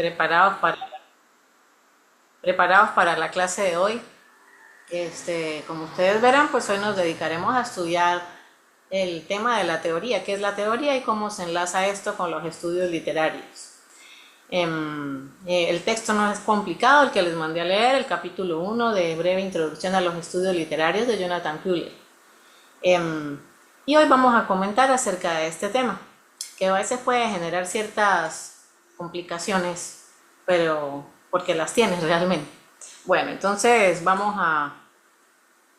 preparados preparados para la clase de hoy. Como ustedes verán, pues hoy nos dedicaremos a estudiar el tema de la teoría, qué es la teoría y cómo se enlaza esto con los estudios literarios. El texto no es complicado, el que les mandé a leer, el capítulo 1 de Breve Introducción a los Estudios Literarios de Jonathan Fuller. Y hoy vamos a comentar acerca de este tema, que a veces puede generar ciertas complicaciones, pero porque las tienes realmente. Bueno, entonces vamos a...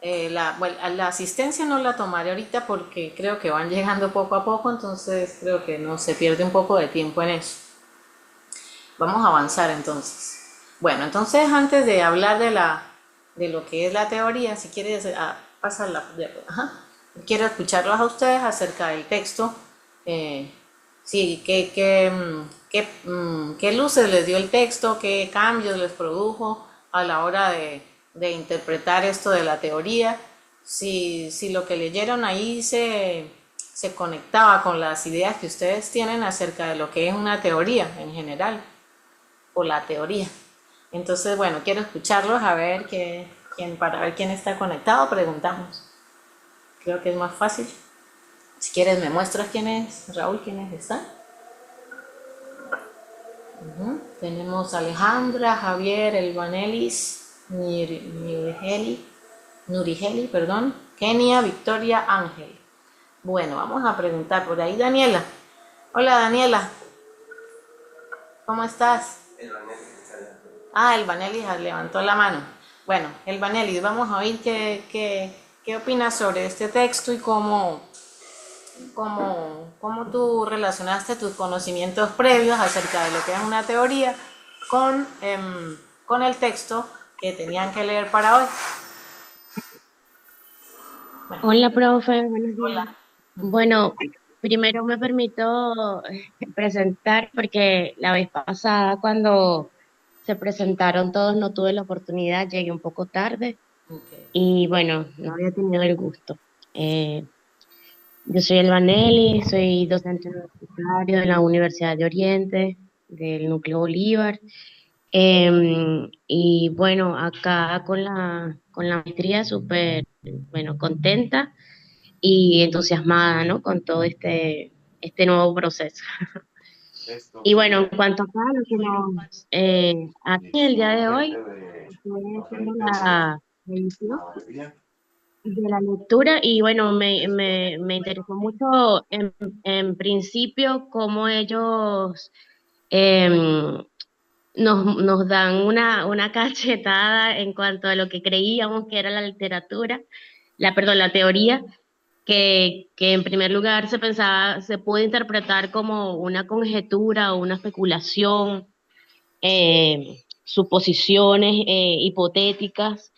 la asistencia no la tomaré ahorita porque creo que van llegando poco a poco, entonces creo que no se pierde un poco de tiempo en eso. Vamos a avanzar entonces. Bueno, entonces antes de hablar de lo que es la teoría, si quieres pasar ajá. Quiero escucharlos a ustedes acerca del texto. Sí, qué luces les dio el texto, qué cambios les produjo a la hora de interpretar esto de la teoría. Si lo que leyeron ahí se conectaba con las ideas que ustedes tienen acerca de lo que es una teoría en general o la teoría. Entonces, bueno, quiero escucharlos a ver para ver quién está conectado, preguntamos. Creo que es más fácil. Si quieres me muestras quién es, Raúl, quiénes están. Tenemos Alejandra, Javier, Elvanelis, Nurigeli, perdón, Kenia, Victoria, Ángel. Bueno, vamos a preguntar por ahí, Daniela. Hola, Daniela, ¿cómo estás? Ah, el Vanelis levantó la mano. Bueno, el Vanelis, vamos a oír qué opinas sobre este texto y cómo tú relacionaste tus conocimientos previos acerca de lo que es una teoría con el texto que tenían que leer para hoy. Bueno, Hola, profe, buenos días. hola. Bueno, primero me permito presentar porque la vez pasada cuando se presentaron todos no tuve la oportunidad, llegué un poco tarde Okay. y bueno, no había tenido el gusto. Eh, yo soy Elba Nelly, soy docente universitario de la Universidad de Oriente, del Núcleo Bolívar. Y bueno, acá con la maestría súper, bueno, contenta y entusiasmada, ¿no? Con todo este nuevo proceso. Y bueno, en cuanto acá, lo que nos, aquí el día de hoy, estoy haciendo la revisión de la lectura y bueno, me interesó mucho en principio cómo ellos em, nos dan una cachetada en cuanto a lo que creíamos que era la literatura, perdón, la teoría que en primer lugar se pensaba, se puede interpretar como una conjetura o una especulación, suposiciones hipotéticas,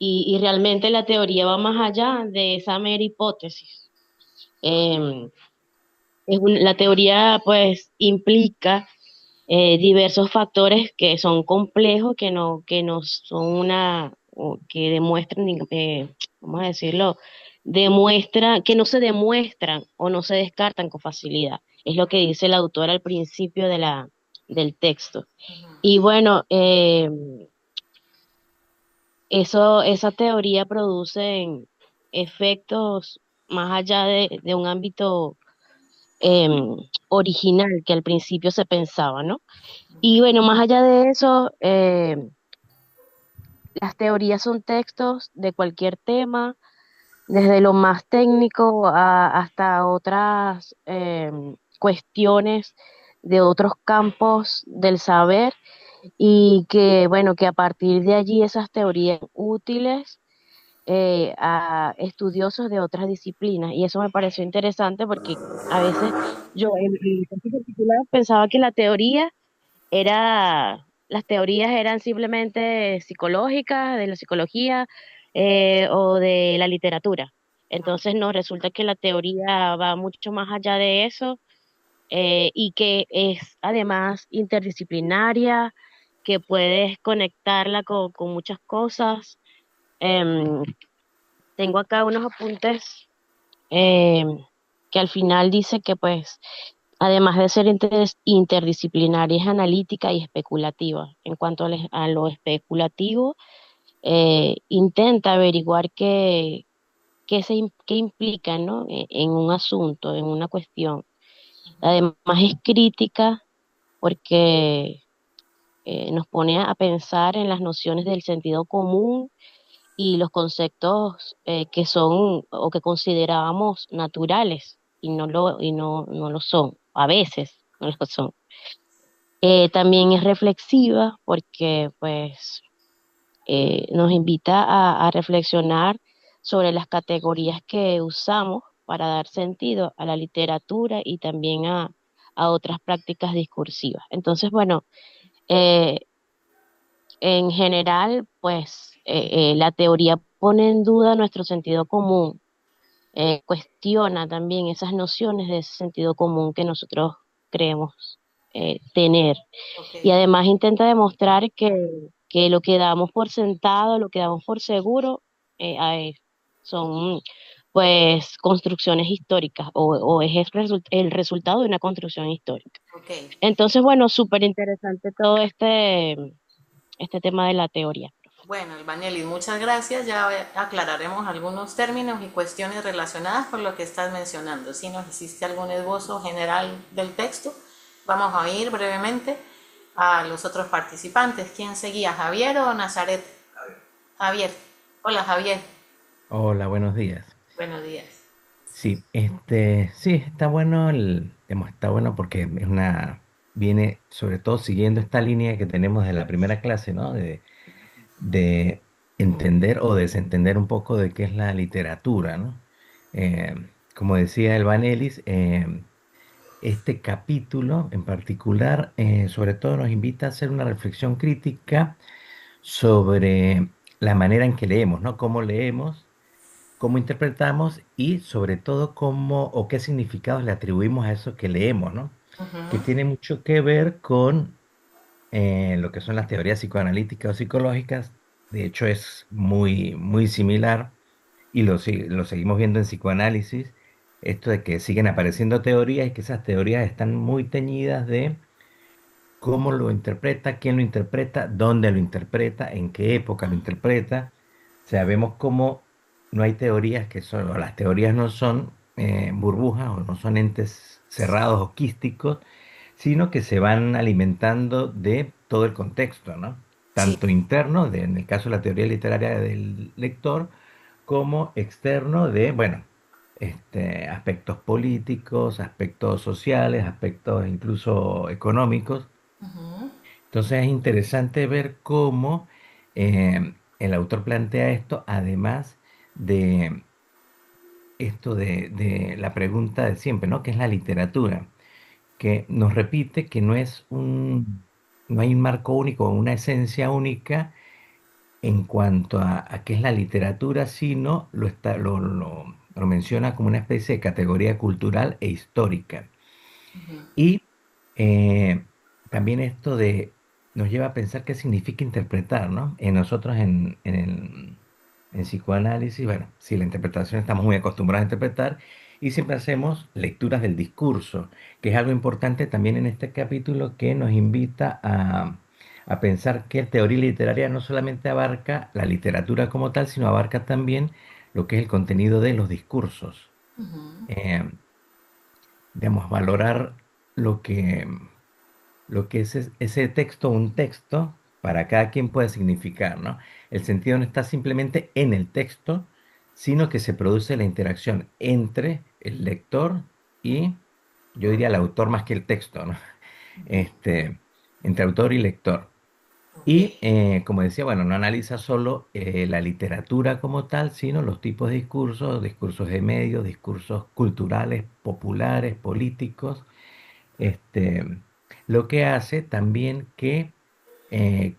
y realmente la teoría va más allá de esa mera hipótesis. Eh, la teoría pues implica diversos factores que son complejos, que no son o que demuestran, vamos a decirlo, que no se demuestran o no se descartan con facilidad. Es lo que dice el autor al principio del texto. Y bueno, esa teoría produce efectos más allá de un ámbito original que al principio se pensaba, ¿no? Y bueno, más allá de eso, las teorías son textos de cualquier tema, desde lo más técnico hasta otras cuestiones de otros campos del saber, y que bueno, que a partir de allí esas teorías útiles a estudiosos de otras disciplinas. Y eso me pareció interesante porque a veces yo en mi caso particular pensaba que las teorías eran simplemente psicológicas, de la psicología o de la literatura. Entonces nos resulta que la teoría va mucho más allá de eso, y que es además interdisciplinaria, que puedes conectarla con muchas cosas. Em, Tengo acá unos apuntes em, que al final dice que pues además de ser interdisciplinaria, es analítica y especulativa. En cuanto a lo especulativo, intenta averiguar qué implica, ¿no? En un asunto, en una cuestión. Además es crítica porque nos pone a pensar en las nociones del sentido común y los conceptos que son o que considerábamos naturales y no lo son, a veces no lo son. También es reflexiva porque pues nos invita a reflexionar sobre las categorías que usamos para dar sentido a la literatura y también a otras prácticas discursivas. Entonces, bueno, eh, en general, pues la teoría pone en duda nuestro sentido común, cuestiona también esas nociones de ese sentido común que nosotros creemos tener. Ok, Y además intenta demostrar que lo que damos por sentado, lo que damos por seguro, son pues construcciones históricas o es el resultado de una construcción histórica. ok. Entonces, bueno, súper interesante todo este tema de la teoría. Bueno, Elbanelis, muchas gracias. Ya aclararemos algunos términos y cuestiones relacionadas con lo que estás mencionando. Si nos hiciste algún esbozo general del texto, vamos a oír brevemente a los otros participantes. ¿Quién seguía, Javier o Nazaret? Javier. Hola, Javier. Hola, buenos días. Buenos días. Sí, sí, está bueno está bueno porque viene sobre todo siguiendo esta línea que tenemos de la primera clase, ¿no? De entender o desentender un poco de qué es la literatura, ¿no? Eh, Como decía Elbanelis, este capítulo en particular, sobre todo nos invita a hacer una reflexión crítica sobre la manera en que leemos, ¿no? Cómo leemos, cómo interpretamos y sobre todo cómo o qué significados le atribuimos a eso que leemos, ¿no? Que tiene mucho que ver con lo que son las teorías psicoanalíticas o psicológicas. De hecho, es muy, muy similar y lo seguimos viendo en psicoanálisis. Esto de que siguen apareciendo teorías y que esas teorías están muy teñidas de cómo lo interpreta, quién lo interpreta, dónde lo interpreta, en qué época lo interpreta. O sea, vemos cómo no hay teorías o las teorías no son burbujas o no son entes cerrados o quísticos, sino que se van alimentando de todo el contexto, ¿no? Sí, Tanto interno, en el caso de la teoría literaria del lector, como externo de, bueno, aspectos políticos, aspectos sociales, aspectos incluso económicos. Entonces es interesante ver cómo el autor plantea esto, además de de la pregunta de siempre, ¿no? ¿Qué es la literatura? Que nos repite que no hay un marco único, una esencia única en cuanto a qué es la literatura, sino lo menciona como una especie de categoría cultural e histórica. Y eh, también nos lleva a pensar qué significa interpretar, ¿no? En nosotros en psicoanálisis, bueno, sí, la interpretación estamos muy acostumbrados a interpretar y siempre hacemos lecturas del discurso, que es algo importante también en este capítulo que nos invita a pensar que teoría literaria no solamente abarca la literatura como tal, sino abarca también lo que es el contenido de los discursos. Eh, digamos, valorar lo que, lo que es ese texto, un texto, para cada quien puede significar, ¿no? El sentido no está simplemente en el texto, sino que se produce la interacción entre el lector y, yo diría, el autor más que el texto, ¿no? Este, entre autor y lector. ok. Y como decía, bueno, no analiza solo la literatura como tal, sino los tipos de discursos, discursos de medios, discursos culturales, populares, políticos, este, lo que hace también que eh,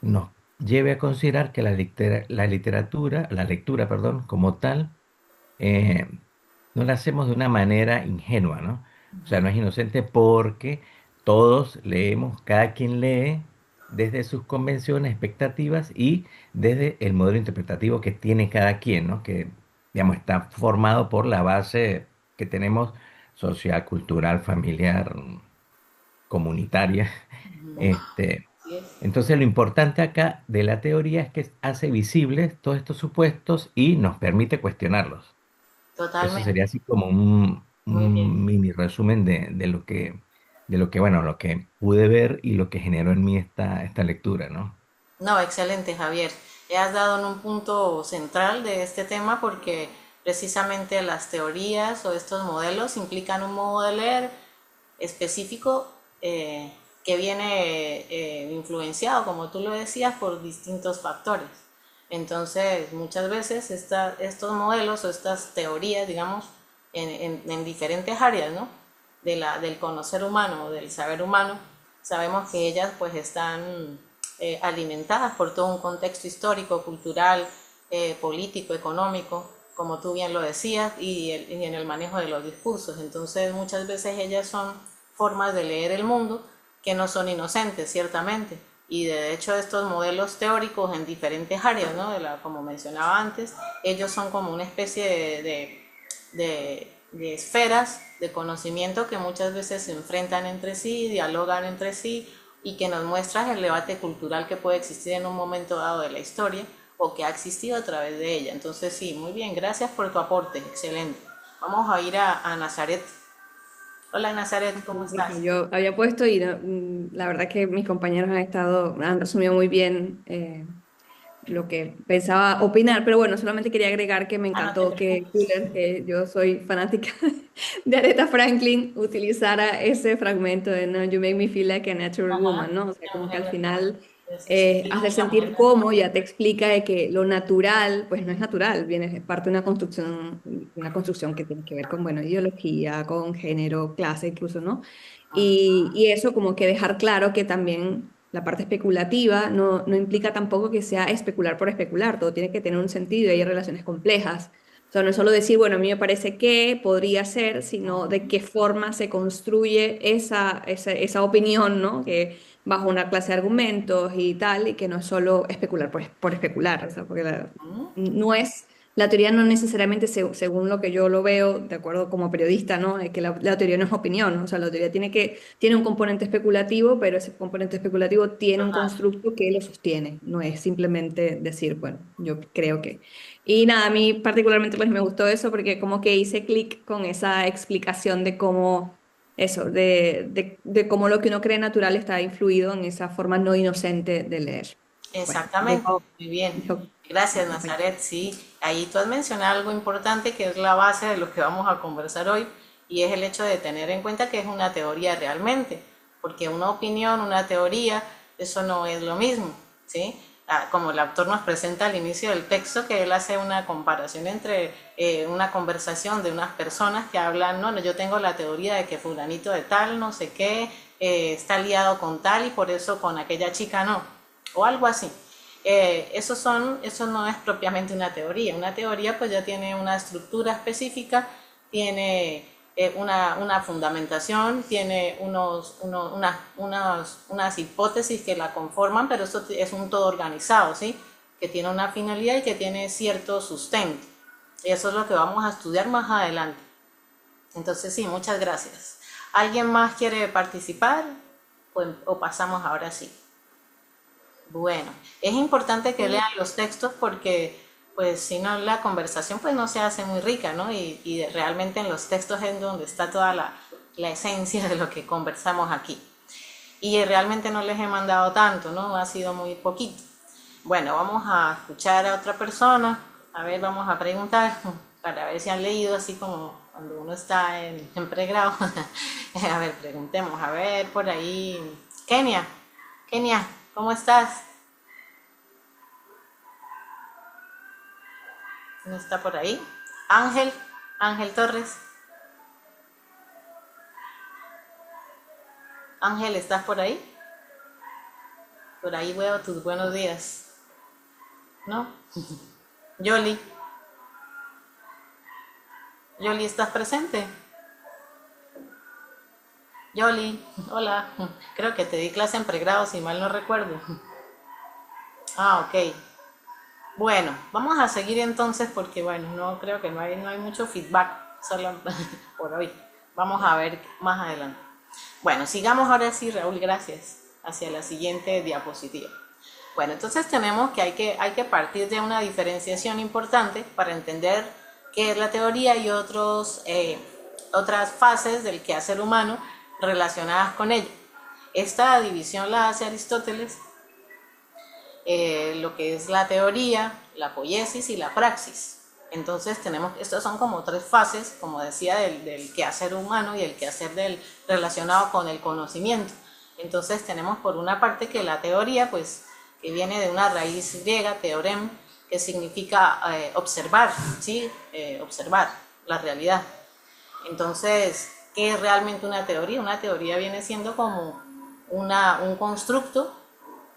nos lleve a considerar que la lectura, perdón, como tal, eh, no la hacemos de una manera ingenua, ¿no? O sea, no es inocente porque todos leemos, cada quien lee desde sus convenciones, expectativas y desde el modelo interpretativo que tiene cada quien, ¿no? Que, digamos, está formado por la base que tenemos social, cultural, familiar, comunitaria. Ujú. Este, Así es. entonces lo importante acá de la teoría es que hace visibles todos estos supuestos y nos permite cuestionarlos. Eso Totalmente. sería así como Muy bien. un mini resumen de lo que, bueno, lo que pude ver y lo que generó en mí esta lectura, ¿no? No, excelente, Javier. Has dado en un punto central de este tema porque precisamente las teorías o estos modelos implican un modo de leer específico que viene influenciado, como tú lo decías, por distintos factores. Entonces, muchas veces estos modelos o estas teorías, digamos, en diferentes áreas, ¿no? Del conocer humano o del saber humano, sabemos que ellas pues están alimentadas por todo un contexto histórico, cultural, político, económico, como tú bien lo decías, y en el manejo de los discursos. Entonces, muchas veces ellas son formas de leer el mundo que no son inocentes, ciertamente. Y de hecho estos modelos teóricos en diferentes áreas, ¿no? Como mencionaba antes, ellos son como una especie de esferas de conocimiento que muchas veces se enfrentan entre sí, dialogan entre sí y que nos muestran el debate cultural que puede existir en un momento dado de la historia o que ha existido a través de ella. Entonces sí, muy bien, gracias por tu aporte, excelente. Vamos a ir a Nazaret. Hola Nazaret, ¿cómo Porque estás? yo había puesto y la verdad que mis compañeros han resumido muy bien lo que pensaba opinar, pero bueno, solamente quería agregar que me Ah, no te encantó que preocupes. Fuller, que yo soy fanática de Aretha Franklin, utilizara ese fragmento de No, You Make Me Feel Like a Natural Ajá, Woman, ¿no? O sea, una como que mujer al natural. final Se inspira en hacer una mujer sentir natural. cómo ya te explica de que lo natural, pues no es natural, viene es parte de una construcción que tiene que ver con, bueno, ideología, con género, clase incluso, ¿no? Y eso como que dejar claro que también la parte especulativa no implica tampoco que sea especular por especular, todo tiene que tener un sentido y hay relaciones complejas. O sea, no es solo decir, bueno, a mí me parece que podría ser, sino de qué forma se construye esa opinión, ¿no? Que bajo una clase de argumentos y tal, y que no es solo especular por especular, o sea, porque no es la teoría no necesariamente, según lo que yo lo veo, de acuerdo como periodista, ¿no? Es que la teoría no es opinión, ¿no? O sea, la teoría tiene un componente especulativo, pero ese componente especulativo tiene un Total. constructo que lo sostiene, no es simplemente decir, bueno, yo creo que. Y nada, a mí particularmente pues me gustó eso porque como que hice clic con esa explicación de cómo eso, de cómo lo que uno cree natural está influido en esa forma no inocente de leer. Bueno, Exactamente, dejo, muy bien. dejo Gracias, mi compañero. Nazaret. Sí, ahí tú has mencionado algo importante que es la base de lo que vamos a conversar hoy y es el hecho de tener en cuenta que es una teoría realmente, porque una opinión, una teoría, eso no es lo mismo, ¿sí? Como el autor nos presenta al inicio del texto, que él hace una comparación entre una conversación de unas personas que hablan, no, no, yo tengo la teoría de que fulanito de tal, no sé qué, está liado con tal y por eso con aquella chica no o algo así. Eso no es propiamente una teoría. Una teoría pues ya tiene una estructura específica, tiene una fundamentación, tiene unas hipótesis que la conforman, pero esto es un todo organizado, ¿sí? Que tiene una finalidad y que tiene cierto sustento. Y eso es lo que vamos a estudiar más adelante. Entonces sí, muchas gracias. ¿Alguien más quiere participar? Pues, o pasamos ahora sí. Bueno, es importante que lean los textos porque, pues, si no, la conversación pues no se hace muy rica, ¿no? Y realmente en los textos es donde está toda la esencia de lo que conversamos aquí. Y realmente no les he mandado tanto, ¿no? Ha sido muy poquito. Bueno, vamos a escuchar a otra persona. A ver, vamos a preguntar para ver si han leído así como cuando uno está en pregrado. A ver, preguntemos. A ver, por ahí. Kenia, Kenia, ¿cómo estás? ¿No está por ahí? Ángel, Ángel Torres. Ángel, ¿estás por ahí? Por ahí veo tus buenos días. ¿No? Yoli, Yoli, ¿estás presente? Yoli, hola. Creo que te di clase en pregrado, si mal no recuerdo. Ah, ok. Bueno, vamos a seguir entonces porque, bueno, no creo que no hay mucho feedback solo por hoy. Vamos a ver más adelante. Bueno, sigamos ahora sí, Raúl, gracias, hacia la siguiente diapositiva. Bueno, entonces tenemos que hay que partir de una diferenciación importante para entender qué es la teoría y otras fases del quehacer humano relacionadas con ella. Esta división la hace Aristóteles, lo que es la teoría, la poiesis y la praxis. Entonces estas son como tres fases, como decía, del quehacer humano y el quehacer relacionado con el conocimiento. Entonces tenemos por una parte que la teoría, pues, que viene de una raíz griega, teorem, que significa observar, ¿sí? Observar la realidad. Entonces, ¿qué es realmente una teoría? Una teoría viene siendo como un constructo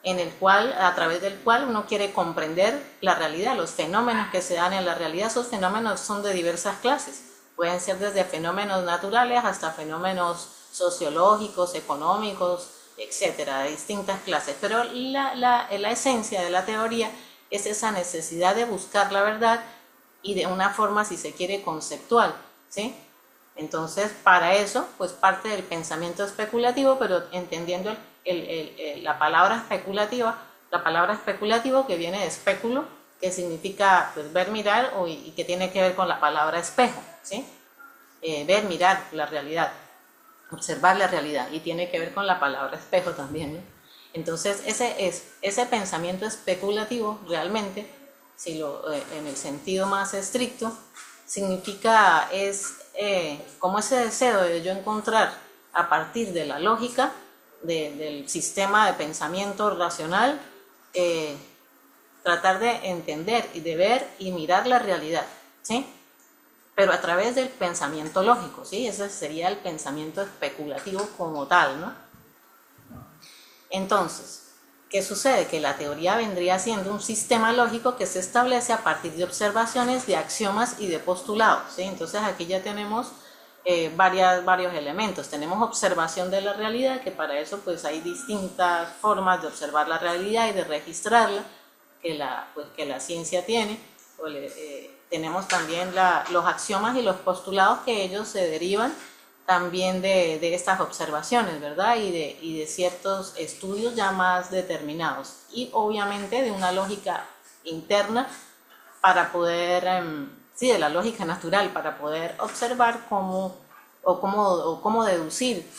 en el cual, a través del cual uno quiere comprender la realidad, los fenómenos que se dan en la realidad. Esos fenómenos son de diversas clases, pueden ser desde fenómenos naturales hasta fenómenos sociológicos, económicos, etcétera, de distintas clases. Pero la esencia de la teoría es esa necesidad de buscar la verdad y de una forma, si se quiere, conceptual, ¿sí? Entonces, para eso, pues parte del pensamiento especulativo, pero entendiendo la palabra especulativo que viene de especulo, que significa pues, ver, mirar, y que tiene que ver con la palabra espejo, ¿sí? Ver, mirar la realidad, observar la realidad, y tiene que ver con la palabra espejo también, ¿no? Entonces, ese pensamiento especulativo realmente, en el sentido más estricto, significa, como ese deseo de yo encontrar a partir de la lógica, del sistema de pensamiento racional, tratar de entender y de ver y mirar la realidad, ¿sí? Pero a través del pensamiento lógico, ¿sí? Ese sería el pensamiento especulativo como tal, ¿no? Entonces, ¿qué sucede? Que la teoría vendría siendo un sistema lógico que se establece a partir de observaciones, de axiomas y de postulados, ¿sí? Entonces aquí ya tenemos varios elementos. Tenemos observación de la realidad, que para eso pues hay distintas formas de observar la realidad y de registrarla, que la ciencia tiene. Tenemos también los axiomas y los postulados, que ellos se derivan también de estas observaciones, ¿verdad? Y de ciertos estudios ya más determinados. Y obviamente de una lógica interna para poder, de la lógica natural, para poder observar cómo deducir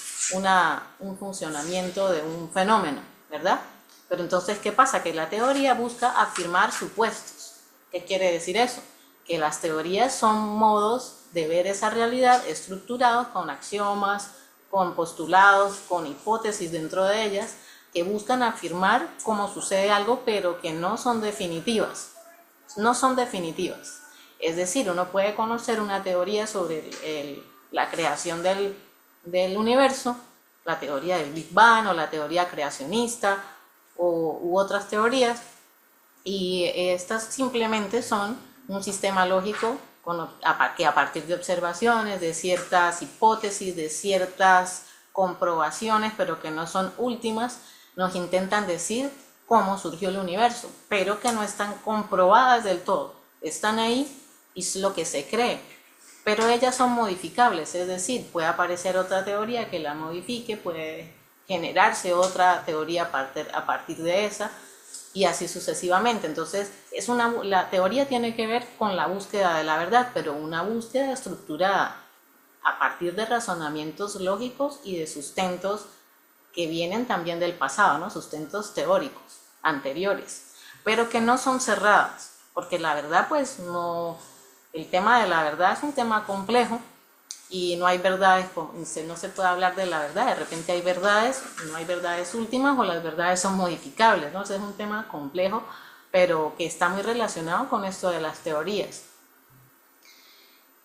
un funcionamiento de un fenómeno, ¿verdad? Pero entonces, ¿qué pasa? Que la teoría busca afirmar supuestos. ¿Qué quiere decir eso? Que las teorías son modos de ver esa realidad estructurados con axiomas, con postulados, con hipótesis dentro de ellas, que buscan afirmar cómo sucede algo, pero que no son definitivas. No son definitivas. Es decir, uno puede conocer una teoría sobre la creación del universo, la teoría del Big Bang o la teoría creacionista u otras teorías, y estas simplemente son un sistema lógico que a partir de observaciones, de ciertas hipótesis, de ciertas comprobaciones, pero que no son últimas, nos intentan decir cómo surgió el universo, pero que no están comprobadas del todo. Están ahí y es lo que se cree, pero ellas son modificables, es decir, puede aparecer otra teoría que la modifique, puede generarse otra teoría a partir de esa, y así sucesivamente. Entonces, la teoría tiene que ver con la búsqueda de la verdad, pero una búsqueda estructurada a partir de razonamientos lógicos y de sustentos que vienen también del pasado, ¿no? Sustentos teóricos anteriores, pero que no son cerradas, porque la verdad, pues, el tema de la verdad es un tema complejo, y no hay verdades, no se puede hablar de la verdad, de repente hay verdades, no hay verdades últimas, o las verdades son modificables, ¿no? Ese es un tema complejo, pero que está muy relacionado con esto de las teorías.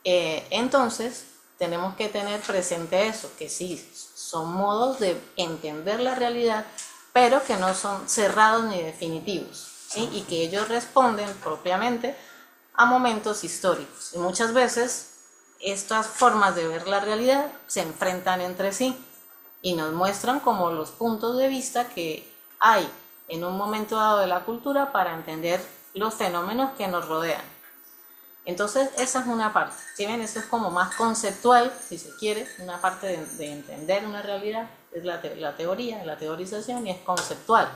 Entonces, tenemos que tener presente eso, que sí, son modos de entender la realidad, pero que no son cerrados ni definitivos, ¿sí? Y que ellos responden propiamente a momentos históricos. Y muchas veces estas formas de ver la realidad se enfrentan entre sí y nos muestran como los puntos de vista que hay en un momento dado de la cultura para entender los fenómenos que nos rodean. Entonces, esa es una parte, ¿sí ven? Eso es como más conceptual, si se quiere, una parte de entender una realidad, es la teoría, la teorización, y es conceptual.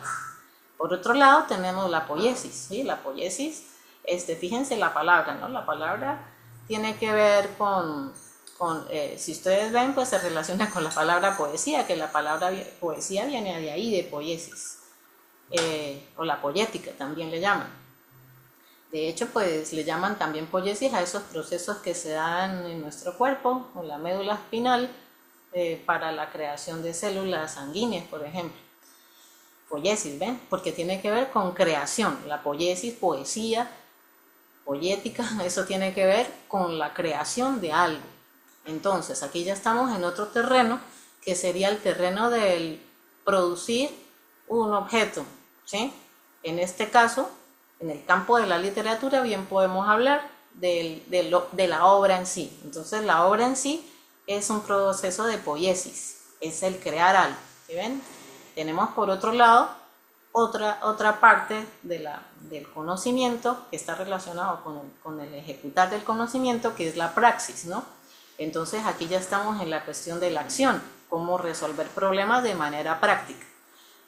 Por otro lado, tenemos la poiesis, ¿sí? La poiesis, fíjense la palabra, ¿no? La palabra tiene que ver si ustedes ven, pues se relaciona con la palabra poesía, que la palabra poesía viene de ahí, de poiesis, o la poética también le llaman. De hecho, pues le llaman también poiesis a esos procesos que se dan en nuestro cuerpo, o la médula espinal, para la creación de células sanguíneas, por ejemplo. Poiesis, ¿ven? Porque tiene que ver con creación. La poiesis, poesía, poética, eso tiene que ver con la creación de algo. Entonces, aquí ya estamos en otro terreno, que sería el terreno del producir un objeto, ¿sí? En este caso, en el campo de la literatura, bien podemos hablar de la obra en sí. Entonces, la obra en sí es un proceso de poiesis, es el crear algo, ¿sí ven? Tenemos por otro lado otra parte del conocimiento que está relacionado con el ejecutar del conocimiento, que es la praxis, ¿no? Entonces aquí ya estamos en la cuestión de la acción, cómo resolver problemas de manera práctica.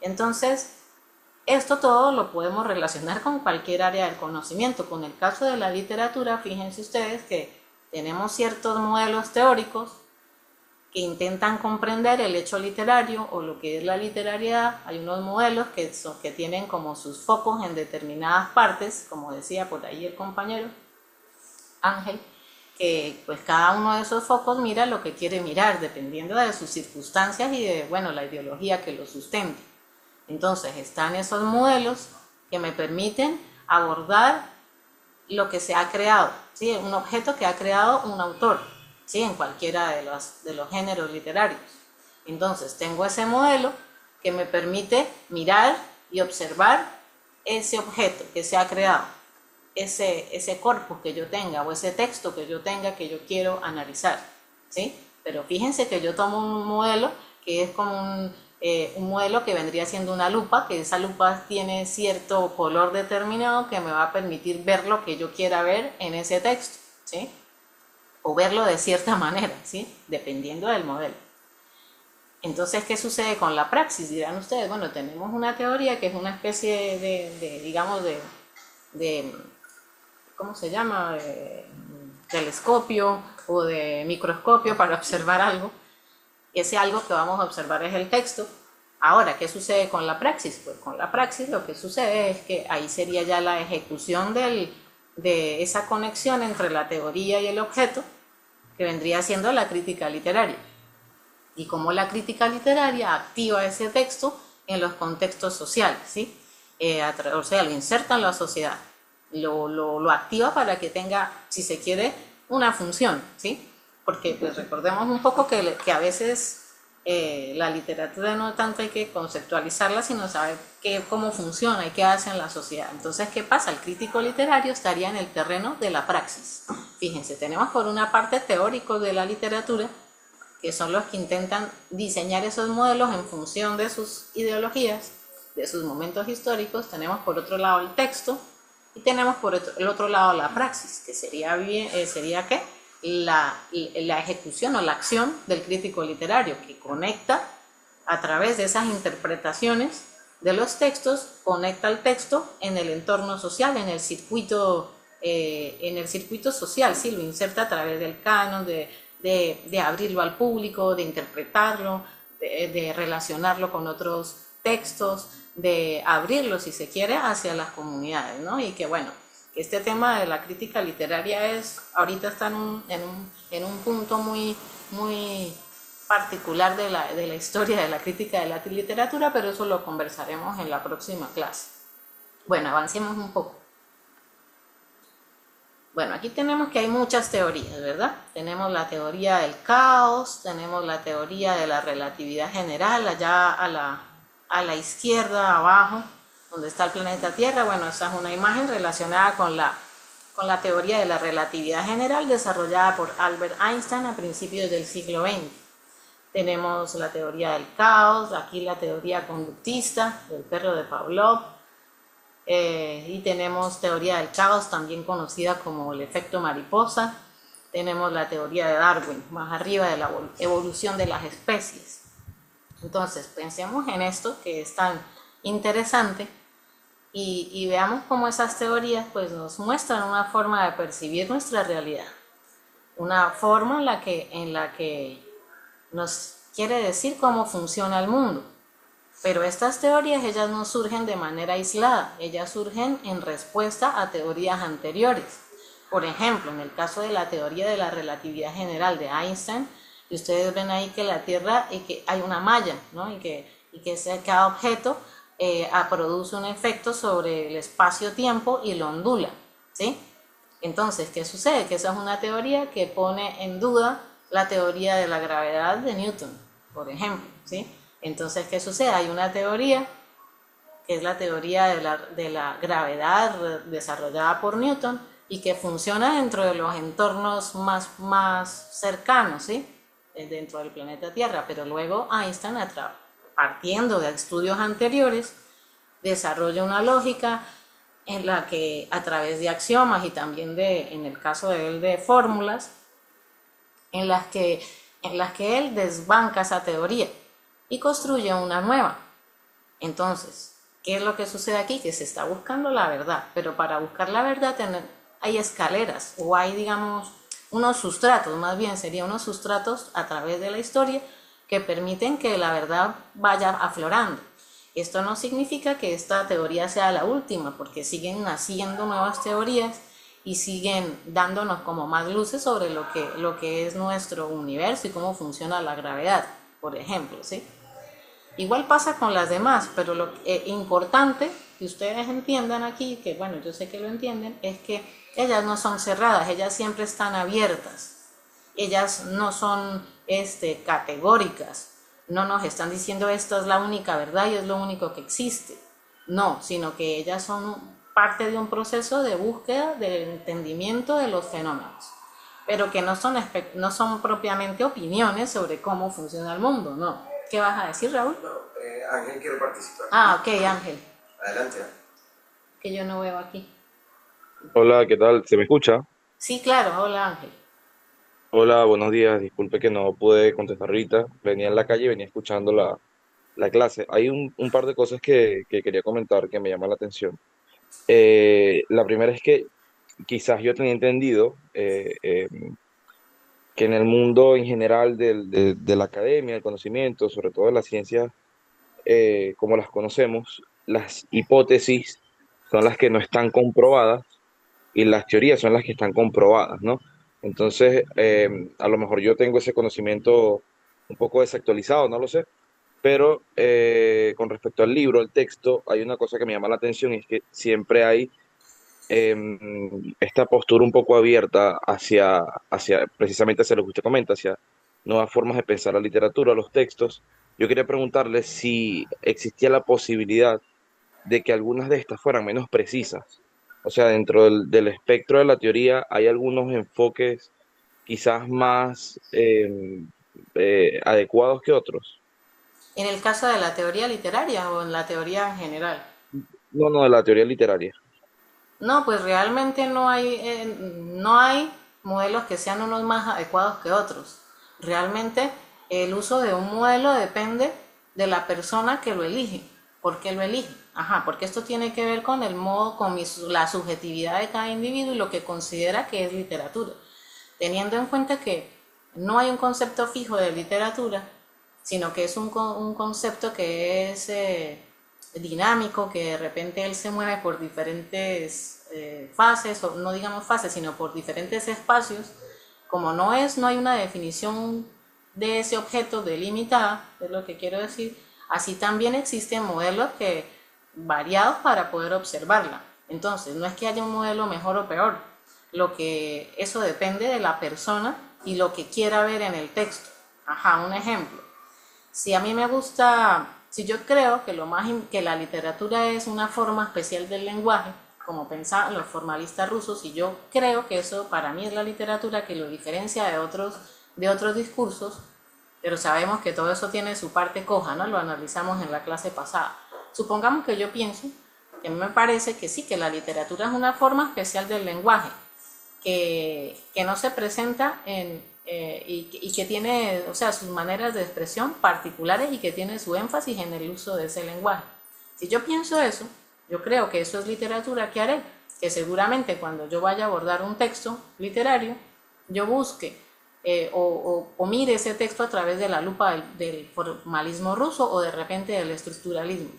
Entonces, esto todo lo podemos relacionar con cualquier área del conocimiento. Con el caso de la literatura, fíjense ustedes que tenemos ciertos modelos teóricos que intentan comprender el hecho literario o lo que es la literariedad. Hay unos modelos que tienen como sus focos en determinadas partes, como decía por ahí el compañero Ángel, que pues cada uno de esos focos mira lo que quiere mirar, dependiendo de sus circunstancias y de, bueno, la ideología que lo sustente. Entonces están esos modelos que me permiten abordar lo que se ha creado, ¿sí? Un objeto que ha creado un autor, ¿sí? En cualquiera de los géneros literarios. Entonces tengo ese modelo que me permite mirar y observar ese objeto que se ha creado, ese corpus que yo tenga o ese texto que yo tenga que yo quiero analizar, ¿sí? Pero fíjense que yo tomo un modelo que es como un modelo que vendría siendo una lupa, que esa lupa tiene cierto color determinado que me va a permitir ver lo que yo quiera ver en ese texto, ¿sí? O verlo de cierta manera, ¿sí? Dependiendo del modelo. Entonces, ¿qué sucede con la praxis? Dirán ustedes, bueno, tenemos una teoría que es una especie digamos, ¿cómo se llama? Telescopio o de microscopio para observar algo. Ese algo que vamos a observar es el texto. Ahora, ¿qué sucede con la praxis? Pues con la praxis lo que sucede es que ahí sería ya la ejecución de esa conexión entre la teoría y el objeto, que vendría siendo la crítica literaria. Y cómo la crítica literaria activa ese texto en los contextos sociales, ¿sí? O sea, lo inserta en la sociedad, lo activa para que tenga, si se quiere, una función, ¿sí? Porque pues recordemos un poco que a veces la literatura no tanto hay que conceptualizarla, sino saber cómo funciona y qué hace en la sociedad. Entonces, ¿qué pasa? El crítico literario estaría en el terreno de la praxis. Fíjense, tenemos por una parte teóricos de la literatura, que son los que intentan diseñar esos modelos en función de sus ideologías, de sus momentos históricos. Tenemos por otro lado el texto y tenemos por el otro lado la praxis, que sería ¿qué? La ejecución o la acción del crítico literario, que conecta a través de esas interpretaciones de los textos, conecta el texto en el entorno social, en el circuito social, ¿sí? Lo inserta a través del canon, de abrirlo al público, de interpretarlo, de relacionarlo con otros textos, de abrirlo, si se quiere, hacia las comunidades, ¿no? Y que bueno, que este tema de la crítica literaria ahorita está en un punto muy, muy particular de la historia de la crítica de la literatura, pero eso lo conversaremos en la próxima clase. Bueno, avancemos un poco. Bueno, aquí tenemos que hay muchas teorías, ¿verdad? Tenemos la teoría del caos, tenemos la teoría de la relatividad general, allá a la izquierda, abajo, donde está el planeta Tierra. Bueno, esa es una imagen relacionada con la teoría de la relatividad general desarrollada por Albert Einstein a principios del siglo XX. Tenemos la teoría del caos, aquí la teoría conductista del perro de Pavlov, y tenemos teoría del caos, también conocida como el efecto mariposa. Tenemos la teoría de Darwin, más arriba de la evolución de las especies. Entonces, pensemos en esto que es tan interesante y veamos cómo esas teorías pues, nos muestran una forma de percibir nuestra realidad. Una forma en la que nos quiere decir cómo funciona el mundo. Pero estas teorías, ellas no surgen de manera aislada, ellas surgen en respuesta a teorías anteriores. Por ejemplo, en el caso de la teoría de la relatividad general de Einstein, y ustedes ven ahí que la Tierra, y que hay una malla, ¿no? y que cada objeto produce un efecto sobre el espacio-tiempo y lo ondula, ¿sí? Entonces, ¿qué sucede? Que esa es una teoría que pone en duda la teoría de la gravedad de Newton, por ejemplo, ¿sí? Entonces, ¿qué sucede? Hay una teoría que es la teoría de la gravedad desarrollada por Newton y que funciona dentro de los entornos más cercanos, ¿sí? Dentro del planeta Tierra, pero luego Einstein, partiendo de estudios anteriores, desarrolla una lógica en la que a través de axiomas y también en el caso de él, de fórmulas, en las que él desbanca esa teoría y construye una nueva. Entonces, ¿qué es lo que sucede aquí? Que se está buscando la verdad, pero para buscar la verdad hay escaleras o hay, digamos, unos sustratos, más bien serían unos sustratos a través de la historia que permiten que la verdad vaya aflorando. Esto no significa que esta teoría sea la última, porque siguen naciendo nuevas teorías y siguen dándonos como más luces sobre lo que es nuestro universo y cómo funciona la gravedad, por ejemplo, ¿sí? Igual pasa con las demás, pero lo importante que ustedes entiendan aquí, que bueno, yo sé que lo entienden, es que ellas no son cerradas, ellas siempre están abiertas, ellas no son categóricas, no nos están diciendo esta es la única verdad y es lo único que existe, no, sino que ellas son parte de un proceso de búsqueda del entendimiento de los fenómenos, pero que no son propiamente opiniones sobre cómo funciona el mundo, no. ¿Qué vas a decir, Raúl? No, Ángel quiere participar. Ah, ok, Ángel, Adelante. que yo no veo aquí. Hola, ¿qué tal? ¿Se me escucha? Sí, claro, hola Ángel. Hola, buenos días. Disculpe que no pude contestar ahorita. Venía en la calle y venía escuchando la clase. Hay un par de cosas que quería comentar que me llaman la atención. La primera es que quizás yo tenía entendido que en el mundo en general de la academia, el conocimiento, sobre todo de las ciencias como las conocemos, las hipótesis son las que no están comprobadas y las teorías son las que están comprobadas, ¿no? Entonces, a lo mejor yo tengo ese conocimiento un poco desactualizado, no lo sé, pero con respecto al libro, al texto, hay una cosa que me llama la atención y es que siempre hay esta postura un poco abierta precisamente hacia lo que usted comenta, hacia nuevas formas de pensar la literatura, los textos. Yo quería preguntarle si existía la posibilidad de que algunas de estas fueran menos precisas. O sea, dentro del espectro de la teoría hay algunos enfoques quizás más adecuados que otros. En el caso de la teoría literaria o en la teoría en general. No, no, de la teoría literaria. No, pues realmente no hay modelos que sean unos más adecuados que otros. Realmente el uso de un modelo depende de la persona que lo elige. ¿Por qué lo elige? Ajá, porque esto tiene que ver con el modo, la subjetividad de cada individuo y lo que considera que es literatura. Teniendo en cuenta que no hay un concepto fijo de literatura, sino que es un concepto que es dinámico, que de repente él se mueve por diferentes fases, o no digamos fases, sino por diferentes espacios. Como no hay una definición de ese objeto delimitada, es lo que quiero decir, así también existen modelos variados para poder observarla. Entonces, no es que haya un modelo mejor o peor, eso depende de la persona y lo que quiera ver en el texto. Ajá, un ejemplo. Si yo creo que la literatura es una forma especial del lenguaje, como pensaban los formalistas rusos, y yo creo que eso para mí es la literatura que lo diferencia de otros discursos, pero sabemos que todo eso tiene su parte coja, ¿no? Lo analizamos en la clase pasada. Supongamos que yo pienso que a mí me parece que sí, que la literatura es una forma especial del lenguaje, que no se presenta y que tiene, o sea, sus maneras de expresión particulares y que tiene su énfasis en el uso de ese lenguaje. Si yo pienso eso, yo creo que eso es literatura que haré, que seguramente cuando yo vaya a abordar un texto literario, yo busque o mire ese texto a través de la lupa del formalismo ruso o de repente del estructuralismo.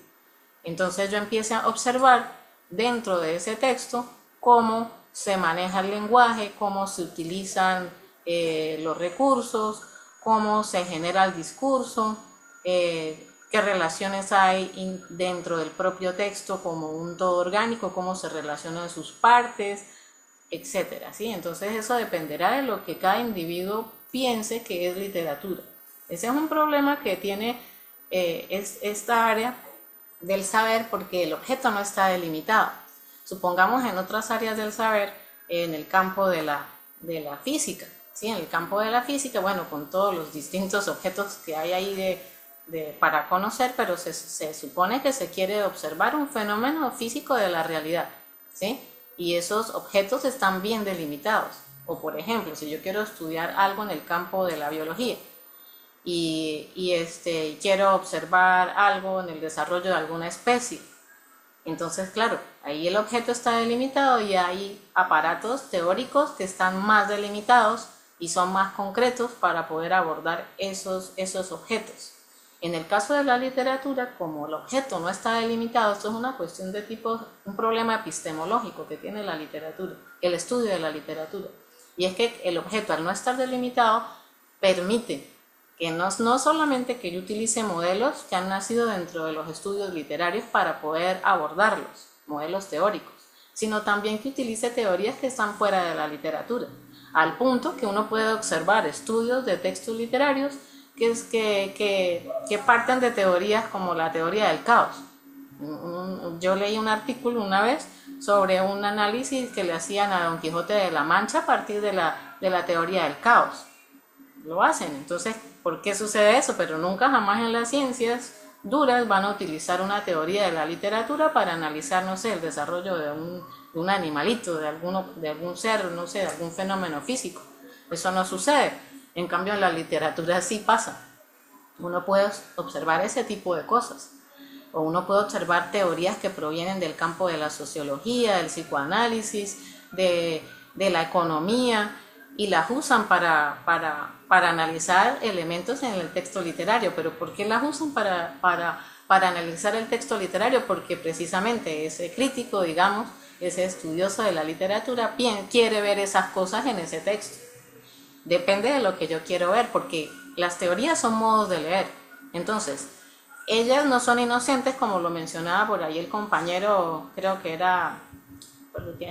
Entonces yo empiezo a observar dentro de ese texto cómo se maneja el lenguaje, cómo se utilizan los recursos, cómo se genera el discurso, qué relaciones hay dentro del propio texto como un todo orgánico, cómo se relacionan sus partes, etcétera, ¿sí? Entonces eso dependerá de lo que cada individuo piense que es literatura. Ese es un problema que tiene esta área del saber, porque el objeto no está delimitado. Supongamos en otras áreas del saber, en el campo de la física, ¿sí? En el campo de la física, bueno, con todos los distintos objetos que hay ahí para conocer, pero se supone que se quiere observar un fenómeno físico de la realidad, ¿sí? Y esos objetos están bien delimitados. O por ejemplo, si yo quiero estudiar algo en el campo de la biología y quiero observar algo en el desarrollo de alguna especie, entonces claro, ahí el objeto está delimitado y hay aparatos teóricos que están más delimitados y son más concretos para poder abordar esos objetos. En el caso de la literatura, como el objeto no está delimitado, esto es una cuestión de tipo, un problema epistemológico que tiene la literatura, el estudio de la literatura. Y es que el objeto, al no estar delimitado, permite que no solamente que yo utilice modelos que han nacido dentro de los estudios literarios para poder abordarlos, modelos teóricos, sino también que utilice teorías que están fuera de la literatura, al punto que uno puede observar estudios de textos literarios que parten de teorías como la teoría del caos. Yo leí un artículo una vez sobre un análisis que le hacían a Don Quijote de la Mancha a partir de la teoría del caos. Lo hacen, entonces, ¿por qué sucede eso? Pero nunca jamás en las ciencias duras van a utilizar una teoría de la literatura para analizar, no sé, el desarrollo de un animalito, de algún ser, no sé, de algún fenómeno físico. Eso no sucede. En cambio, en la literatura sí pasa. Uno puede observar ese tipo de cosas. O uno puede observar teorías que provienen del campo de la sociología, del psicoanálisis, de la economía, y las usan para analizar elementos en el texto literario. ¿Pero por qué las usan para analizar el texto literario? Porque precisamente ese crítico, digamos, ese estudioso de la literatura, quiere ver esas cosas en ese texto. Depende de lo que yo quiero ver, porque las teorías son modos de leer. Entonces, ellas no son inocentes, como lo mencionaba por ahí el compañero, creo que era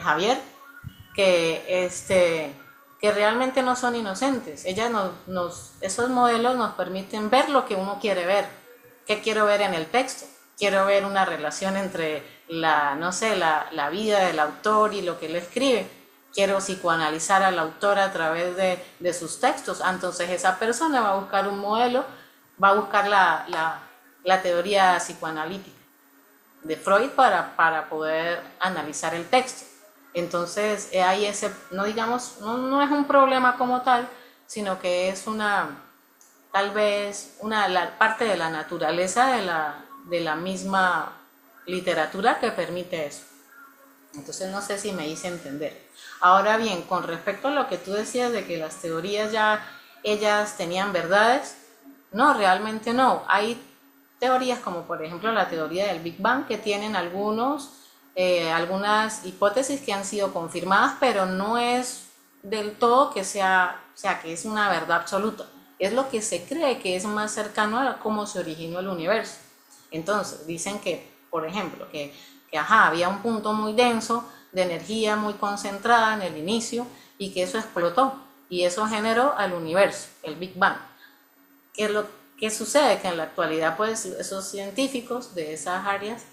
Javier, que realmente no son inocentes. Ellas esos modelos nos permiten ver lo que uno quiere ver. ¿Qué quiero ver en el texto? Quiero ver una relación entre la vida del autor y lo que él escribe. Quiero psicoanalizar al autor a través de sus textos. Entonces esa persona va a buscar un modelo, va a buscar la teoría psicoanalítica de Freud para poder analizar el texto. Entonces hay no es un problema como tal, sino que es tal vez la parte de la naturaleza de la misma literatura que permite eso. Entonces no sé si me hice entender. Ahora bien, con respecto a lo que tú decías de que las teorías ellas tenían verdades, no, realmente no. Hay teorías como por ejemplo la teoría del Big Bang que tienen algunas hipótesis que han sido confirmadas, pero no es del todo que que es una verdad absoluta. Es lo que se cree que es más cercano a cómo se originó el universo. Entonces dicen que, por ejemplo, que había un punto muy denso de energía muy concentrada en el inicio y que eso explotó y eso generó al universo, el Big Bang. ¿Qué sucede? Que en la actualidad pues esos científicos de esas áreas,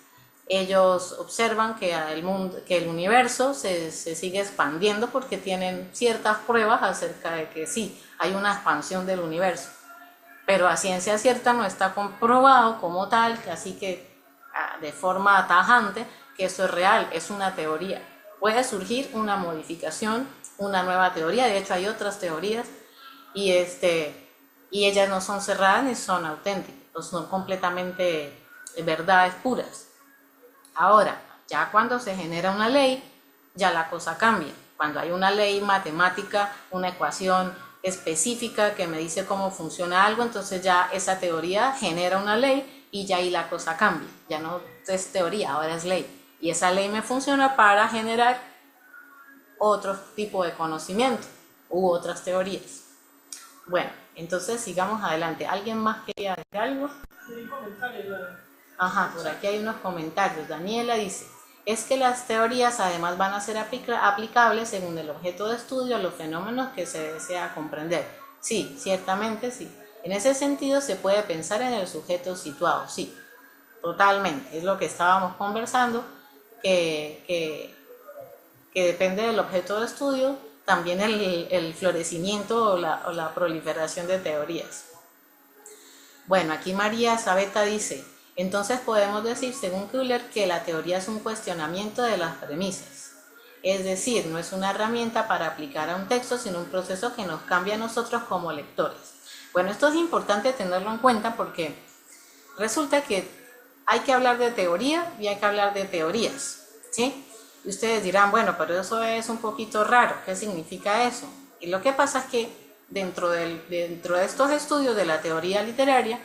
ellos observan que el universo se sigue expandiendo porque tienen ciertas pruebas acerca de que sí, hay una expansión del universo, pero a ciencia cierta no está comprobado como tal, así que de forma tajante, que eso es real, es una teoría. Puede surgir una modificación, una nueva teoría, de hecho hay otras teorías, y, y ellas no son cerradas ni son auténticas, son completamente verdades puras. Ahora, ya cuando se genera una ley, ya la cosa cambia. Cuando hay una ley matemática, una ecuación específica que me dice cómo funciona algo, entonces ya esa teoría genera una ley y ya ahí la cosa cambia. Ya no es teoría, ahora es ley. Y esa ley me funciona para generar otro tipo de conocimiento u otras teorías. Bueno, entonces sigamos adelante. ¿Alguien más quería decir algo? Ajá, por aquí hay unos comentarios. Daniela dice, es que las teorías además van a ser aplicables según el objeto de estudio a los fenómenos que se desea comprender. Sí, ciertamente sí. En ese sentido se puede pensar en el sujeto situado, sí, totalmente. Es lo que estábamos conversando, que depende del objeto de estudio, también el florecimiento o la proliferación de teorías. Bueno, aquí María Sabeta dice, entonces podemos decir, según Köhler, que la teoría es un cuestionamiento de las premisas. Es decir, no es una herramienta para aplicar a un texto, sino un proceso que nos cambia a nosotros como lectores. Bueno, esto es importante tenerlo en cuenta porque resulta que hay que hablar de teoría y hay que hablar de teorías, ¿sí? Y ustedes dirán, bueno, pero eso es un poquito raro, ¿qué significa eso? Y lo que pasa es que dentro de estos estudios de la teoría literaria,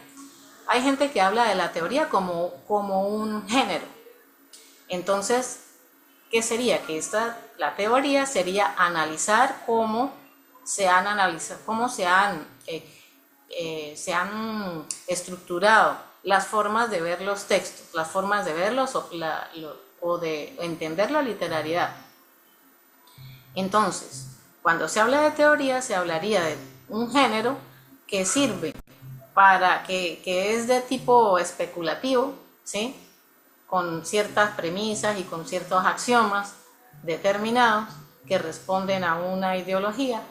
hay gente que habla de la teoría como un género. Entonces, ¿qué sería? Que la teoría sería analizar cómo se han estructurado las formas de ver los textos, las formas de verlos o de entender la literariedad. Entonces, cuando se habla de teoría, se hablaría de un género que sirve que es de tipo especulativo, ¿sí? Con ciertas premisas y con ciertos axiomas determinados que responden a una ideología,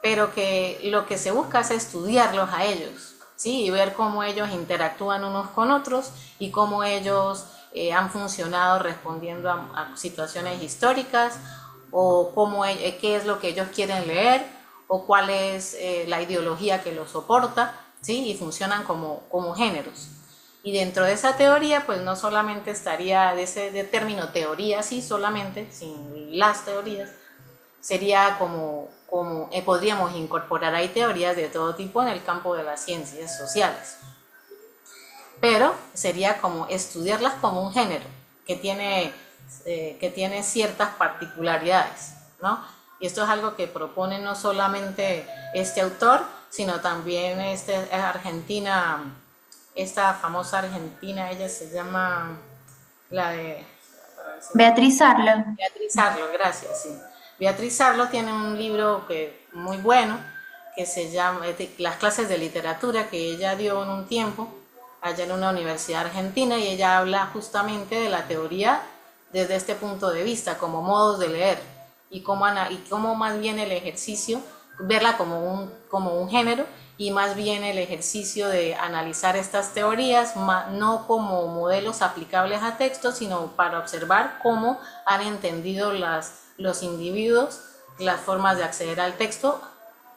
pero que lo que se busca es estudiarlos a ellos, ¿sí? Y ver cómo ellos interactúan unos con otros y cómo ellos han funcionado respondiendo a situaciones históricas o qué es lo que ellos quieren leer o cuál es la ideología que los soporta, ¿sí? Y funcionan como géneros. Y dentro de esa teoría, pues no solamente estaría de término teoría, sí, solamente, sin las teorías, sería podríamos incorporar ahí teorías de todo tipo en el campo de las ciencias sociales. Pero sería como estudiarlas como un género que tiene ciertas particularidades, ¿no? Y esto es algo que propone no solamente este autor, sino también esta famosa argentina, ella se llama Beatriz Arlo. Beatriz Arlo, gracias, sí. Beatriz Arlo tiene un libro muy bueno que se llama Las clases de literatura, que ella dio en un tiempo allá en una universidad argentina, y ella habla justamente de la teoría desde este punto de vista, como modos de leer, y cómo más bien el ejercicio, verla como un género, y más bien el ejercicio de analizar estas teorías, no como modelos aplicables a textos, sino para observar cómo han entendido los individuos las formas de acceder al texto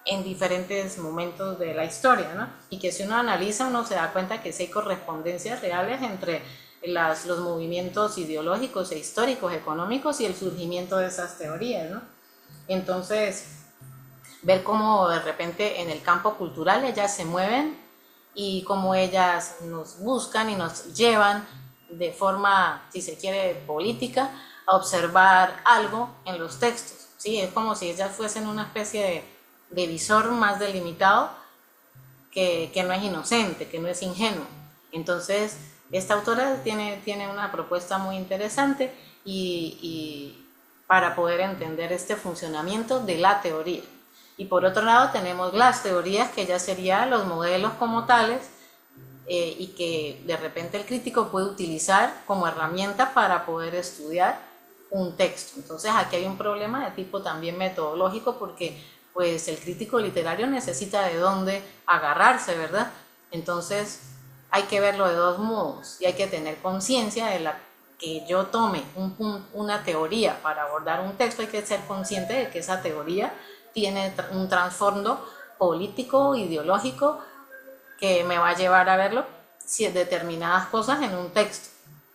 en diferentes momentos de la historia, ¿no? Y que si uno analiza, uno se da cuenta que sí hay correspondencias reales entre los movimientos ideológicos e históricos, económicos y el surgimiento de esas teorías, ¿no? Entonces, ver cómo de repente en el campo cultural ellas se mueven y cómo ellas nos buscan y nos llevan de forma, si se quiere, política, a observar algo en los textos, ¿sí? Es como si ellas fuesen una especie de visor más delimitado que no es inocente, que no es ingenuo. Entonces, esta autora tiene una propuesta muy interesante y para poder entender este funcionamiento de la teoría. Y por otro lado tenemos las teorías, que ya serían los modelos como tales, y que de repente el crítico puede utilizar como herramienta para poder estudiar un texto. Entonces aquí hay un problema de tipo también metodológico, porque pues el crítico literario necesita de dónde agarrarse, ¿verdad? Entonces hay que verlo de dos modos y hay que tener conciencia que yo tome una teoría para abordar un texto, hay que ser consciente de que esa teoría tiene un trasfondo político, ideológico, que me va a llevar a verlo si determinadas cosas en un texto,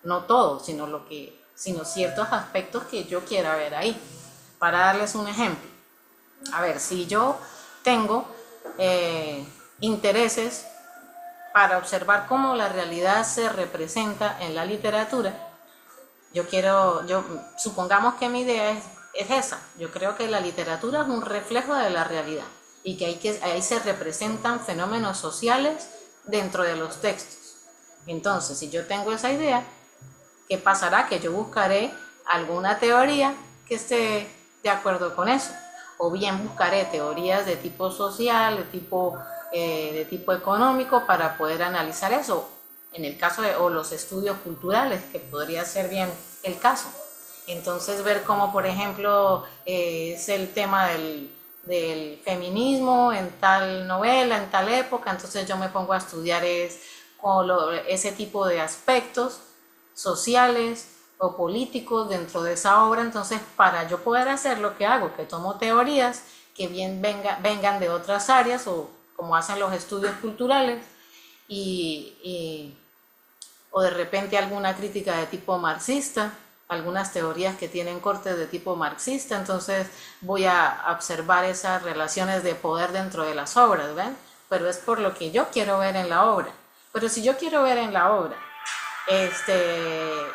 no todo, sino ciertos aspectos que yo quiera ver ahí. Para darles un ejemplo, a ver, si yo tengo intereses para observar cómo la realidad se representa en la literatura, supongamos que mi idea es esa, yo creo que la literatura es un reflejo de la realidad y que ahí se representan fenómenos sociales dentro de los textos. Entonces, si yo tengo esa idea, ¿qué pasará? Que yo buscaré alguna teoría que esté de acuerdo con eso, o bien buscaré teorías de tipo social, de tipo económico para poder analizar eso, en el caso o los estudios culturales, que podría ser bien el caso. Entonces ver cómo, por ejemplo, es el tema del feminismo en tal novela, en tal época, entonces yo me pongo a estudiar ese tipo de aspectos sociales o políticos dentro de esa obra. Entonces, para yo poder hacer lo que hago, que tomo teorías que bien vengan de otras áreas, o como hacen los estudios culturales, o de repente alguna crítica de tipo marxista, algunas teorías que tienen cortes de tipo marxista, entonces voy a observar esas relaciones de poder dentro de las obras, ¿ven? Pero es por lo que yo quiero ver en la obra. Pero si yo quiero ver en la obra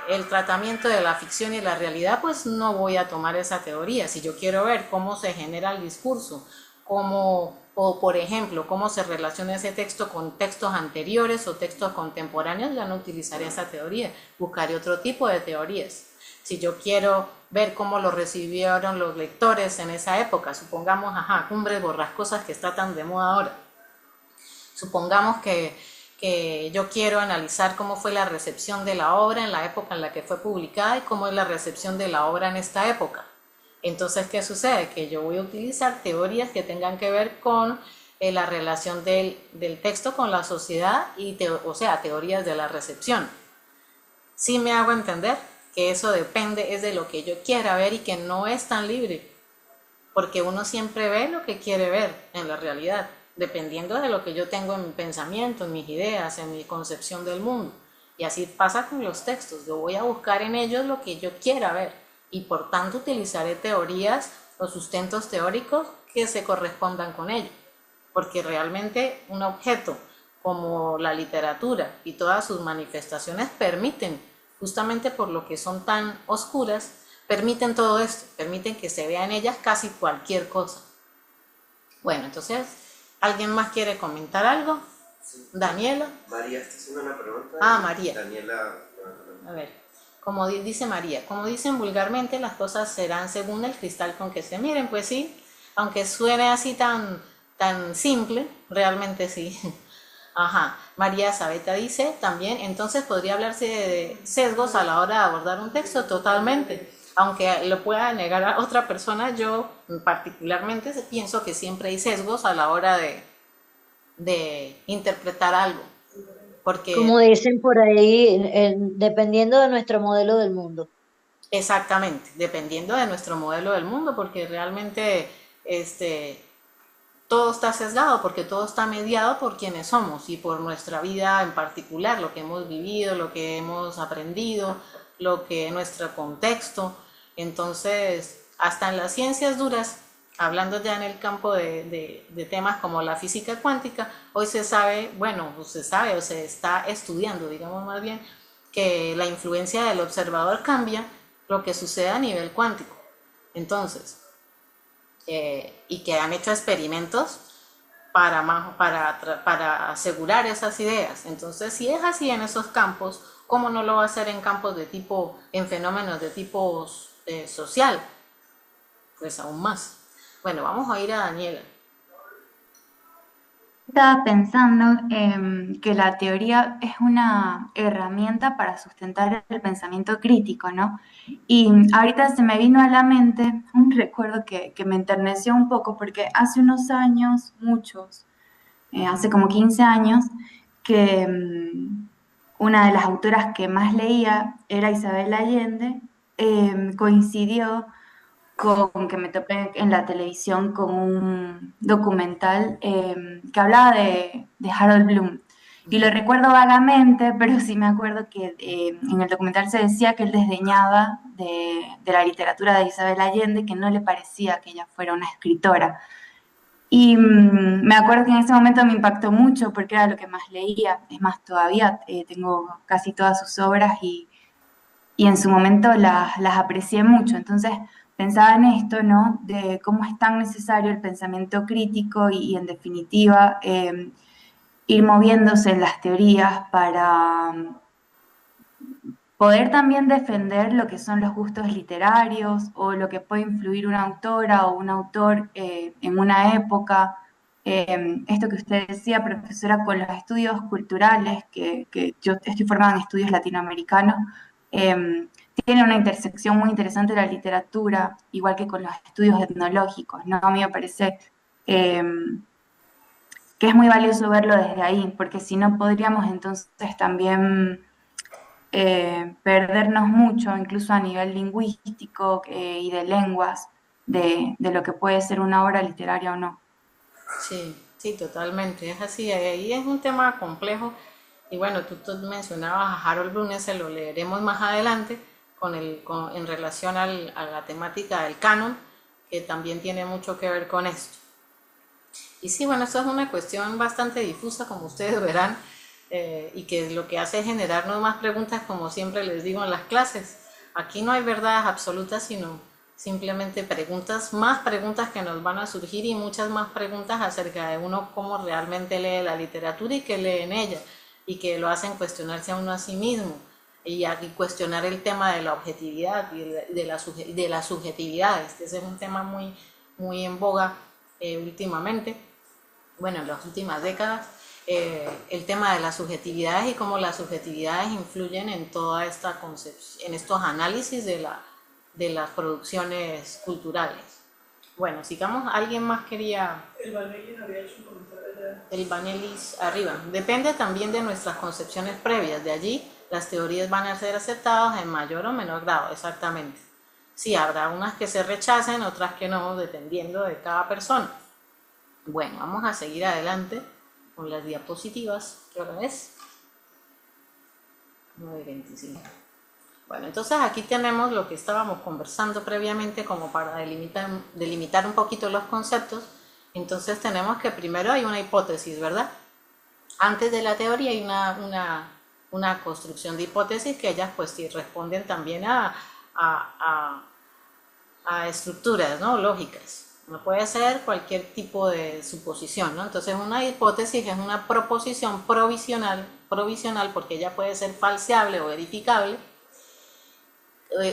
el tratamiento de la ficción y la realidad, pues no voy a tomar esa teoría. Si yo quiero ver cómo se genera el discurso, o por ejemplo, cómo se relaciona ese texto con textos anteriores o textos contemporáneos, ya no utilizaré esa teoría, buscaré otro tipo de teorías. Si yo quiero ver cómo lo recibieron los lectores en esa época, supongamos, Cumbres Borrascosas, que está tan de moda ahora, supongamos que yo quiero analizar cómo fue la recepción de la obra en la época en la que fue publicada y cómo es la recepción de la obra en esta época. Entonces, ¿qué sucede? Que yo voy a utilizar teorías que tengan que ver con la relación del texto con la sociedad, o sea, teorías de la recepción. ¿Sí me hago entender? Que eso depende, es de lo que yo quiera ver y que no es tan libre, porque uno siempre ve lo que quiere ver en la realidad, dependiendo de lo que yo tengo en mi pensamiento, en mis ideas, en mi concepción del mundo. Y así pasa con los textos, yo voy a buscar en ellos lo que yo quiera ver y por tanto utilizaré teorías o sustentos teóricos que se correspondan con ello, porque realmente un objeto como la literatura y todas sus manifestaciones permiten, justamente por lo que son tan oscuras, permiten todo esto, permiten que se vea en ellas casi cualquier cosa. Bueno, entonces, ¿alguien más quiere comentar algo? Sí. Daniela. María está haciendo una pregunta. María. Daniela. A ver, como dice María, como dicen vulgarmente, las cosas serán según el cristal con que se miren. Pues sí, aunque suene así tan simple, realmente sí. María Sabeta dice también, entonces podría hablarse de sesgos a la hora de abordar un texto, totalmente. Aunque lo pueda negar a otra persona, yo particularmente pienso que siempre hay sesgos a la hora de interpretar algo. Porque, como dicen por ahí, dependiendo de nuestro modelo del mundo. Exactamente, dependiendo de nuestro modelo del mundo, porque realmente todo está sesgado, porque todo está mediado por quienes somos y por nuestra vida en particular, lo que hemos vivido, lo que hemos aprendido, nuestro contexto. Entonces, hasta en las ciencias duras, hablando ya en el campo de temas como la física cuántica, hoy se sabe, o se está estudiando, digamos más bien, que la influencia del observador cambia lo que sucede a nivel cuántico. Entonces, y que han hecho experimentos para asegurar esas ideas. Entonces, si es así en esos campos, ¿cómo no lo va a hacer en campos en fenómenos de tipo social? Pues aún más. Bueno, vamos a ir a Daniela. Estaba pensando que la teoría es una herramienta para sustentar el pensamiento crítico, ¿no? Y ahorita se me vino a la mente un recuerdo que me enterneció un poco, porque hace unos años, muchos, hace como 15 años, que una de las autoras que más leía era Isabel Allende, coincidió con que me topé en la televisión con un documental que hablaba de Harold Bloom. Y lo recuerdo vagamente, pero sí me acuerdo que en el documental se decía que él desdeñaba de la literatura de Isabel Allende, que no le parecía que ella fuera una escritora. Y me acuerdo que en ese momento me impactó mucho porque era lo que más leía. Es más, todavía tengo casi todas sus obras y en su momento las aprecié mucho. Entonces pensaba en esto, ¿no? De cómo es tan necesario el pensamiento crítico y en definitiva ir moviéndose en las teorías para poder también defender lo que son los gustos literarios o lo que puede influir una autora o un autor en una época. Esto que usted decía, profesora, con los estudios culturales, que yo estoy formada en estudios latinoamericanos, tiene una intersección muy interesante la literatura, igual que con los estudios etnológicos, ¿no? A mí me parece que es muy valioso verlo desde ahí, porque si no podríamos entonces también perdernos mucho, incluso a nivel lingüístico y de lenguas, de lo que puede ser una obra literaria o no. Sí, sí, totalmente, es así, ahí es un tema complejo y bueno, tú mencionabas a Harold Bloom, ese lo leeremos más adelante en relación a la temática del canon, que también tiene mucho que ver con esto. Y sí, bueno, esto es una cuestión bastante difusa, como ustedes verán, y que lo que hace es generarnos más preguntas, como siempre les digo en las clases. Aquí no hay verdades absolutas, sino simplemente más preguntas que nos van a surgir y muchas más preguntas acerca de uno cómo realmente lee la literatura y qué lee en ella, y que lo hacen cuestionarse a uno a sí mismo y cuestionar el tema de la objetividad y de las subjetividades, que ese es un tema muy, muy en boga últimamente, bueno, en las últimas décadas. El tema de las subjetividades y cómo las subjetividades influyen en toda esta concepción, en estos análisis de las producciones culturales. Bueno, sigamos. ¿Alguien más quería? El Vanellis había hecho un comentario allá. El Vanellis arriba. Depende también de nuestras concepciones previas. De allí las teorías van a ser aceptadas en mayor o menor grado, exactamente. Sí, habrá unas que se rechacen, otras que no, dependiendo de cada persona. Bueno, vamos a seguir adelante con las diapositivas. ¿Qué hora es? 9:25. Bueno, entonces aquí tenemos lo que estábamos conversando previamente como para delimitar un poquito los conceptos. Entonces tenemos que primero hay una hipótesis, ¿verdad? Antes de la teoría hay una construcción de hipótesis que ellas pues sí responden también a estructuras, ¿no? Lógicas. No puede ser cualquier tipo de suposición, ¿no? Entonces una hipótesis es una proposición provisional porque ella puede ser falseable o verificable,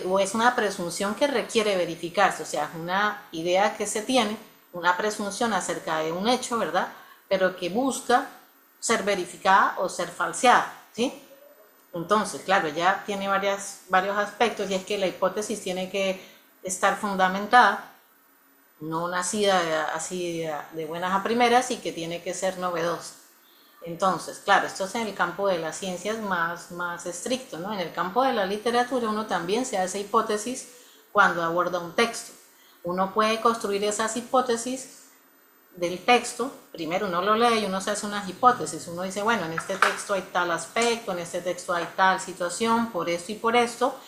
o es una presunción que requiere verificarse, o sea, es una idea que se tiene, una presunción acerca de un hecho, ¿verdad? Pero que busca ser verificada o ser falseada, ¿sí? Entonces, claro, ya tiene varios aspectos, y es que la hipótesis tiene que estar fundamentada, no nacida así de buenas a primeras, y que tiene que ser novedosa. Entonces, claro, esto es en el campo de las ciencias más estricto, ¿no? En el campo de la literatura uno también se hace hipótesis cuando aborda un texto. Uno puede construir esas hipótesis del texto. Primero uno lo lee y uno se hace unas hipótesis. Uno dice, bueno, en este texto hay tal aspecto, en este texto hay tal situación, por esto y por esto.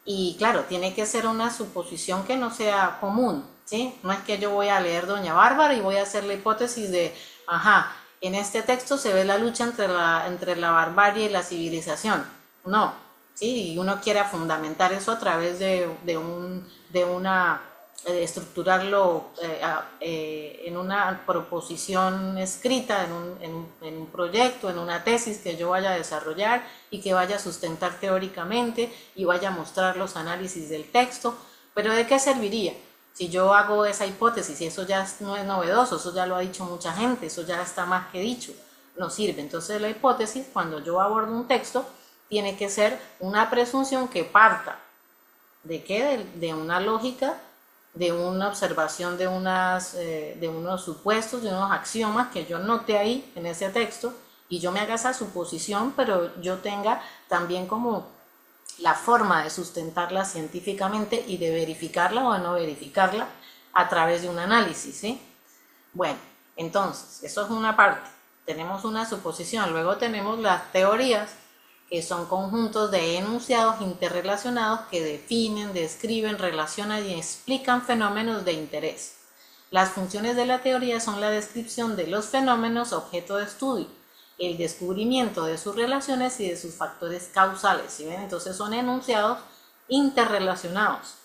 Y claro, tiene que ser una suposición que no sea común, ¿sí? No es que yo voy a leer Doña Bárbara y voy a hacer la hipótesis de, en este texto se ve la lucha entre la barbarie y la civilización. No, ¿sí? Y uno quiere fundamentar eso a través de estructurarlo en una proposición escrita, en un proyecto, en una tesis que yo vaya a desarrollar y que vaya a sustentar teóricamente y vaya a mostrar los análisis del texto. Pero ¿de qué serviría? Si yo hago esa hipótesis y eso ya no es novedoso, eso ya lo ha dicho mucha gente, eso ya está más que dicho, no sirve. Entonces la hipótesis, cuando yo abordo un texto, tiene que ser una presunción que parta ¿de qué? De una lógica, de una observación de unos supuestos, de unos axiomas que yo noté ahí en ese texto, y yo me haga esa suposición, pero yo tenga también como la forma de sustentarla científicamente y de verificarla o de no verificarla a través de un análisis, ¿sí? Bueno, entonces, eso es una parte. Tenemos una suposición, luego tenemos las teorías, que son conjuntos de enunciados interrelacionados que definen, describen, relacionan y explican fenómenos de interés. Las funciones de la teoría son la descripción de los fenómenos objeto de estudio, el descubrimiento de sus relaciones y de sus factores causales, ¿sí ven? Entonces son enunciados interrelacionados,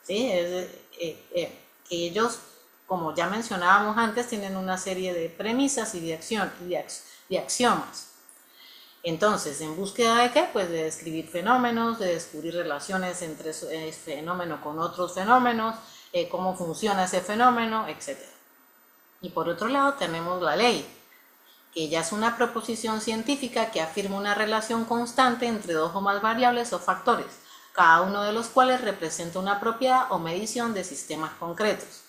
¿sí? Que ellos, como ya mencionábamos antes, tienen una serie de premisas y de axiomas. Entonces, ¿en búsqueda de qué? Pues de describir fenómenos, de descubrir relaciones entre ese fenómeno con otros fenómenos, cómo funciona ese fenómeno, etc. Y por otro lado tenemos la ley, que ya es una proposición científica que afirma una relación constante entre dos o más variables o factores, cada uno de los cuales representa una propiedad o medición de sistemas concretos.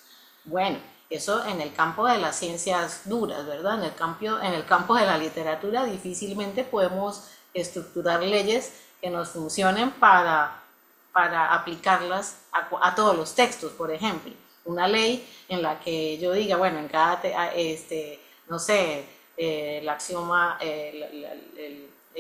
Bueno, eso en el campo de las ciencias duras, ¿verdad? En el campo de la literatura difícilmente podemos estructurar leyes que nos funcionen para aplicarlas a todos los textos, por ejemplo. Una ley en la que yo diga, bueno, en cada, no sé, el axioma,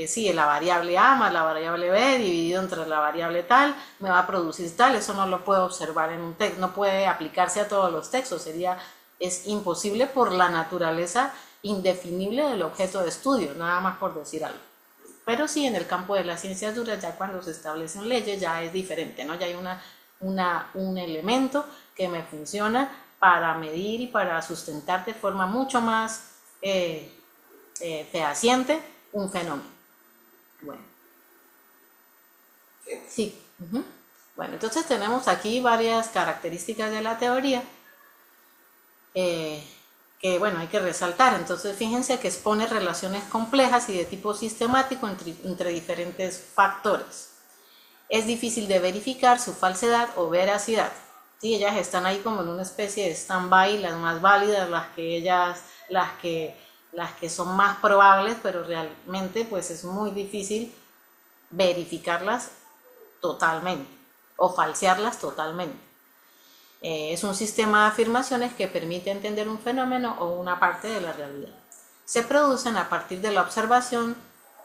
sí, la variable A más la variable B dividido entre la variable tal, me va a producir tal, eso no lo puedo observar en un texto, no puede aplicarse a todos los textos, es imposible por la naturaleza indefinible del objeto de estudio, nada más por decir algo. Pero sí, en el campo de las ciencias duras, ya cuando se establecen leyes, ya es diferente, ¿no? Ya hay un elemento que me funciona para medir y para sustentar de forma mucho más fehaciente un fenómeno. Bueno, sí. Bueno, entonces tenemos aquí varias características de la teoría que, bueno, hay que resaltar. Entonces, fíjense que expone relaciones complejas y de tipo sistemático entre diferentes factores. Es difícil de verificar su falsedad o veracidad. ¿Sí? Ellas están ahí como en una especie de stand-by, las más válidas, las que son más probables, pero realmente pues es muy difícil verificarlas totalmente o falsearlas totalmente. Es un sistema de afirmaciones que permite entender un fenómeno o una parte de la realidad. Se producen a partir de la observación,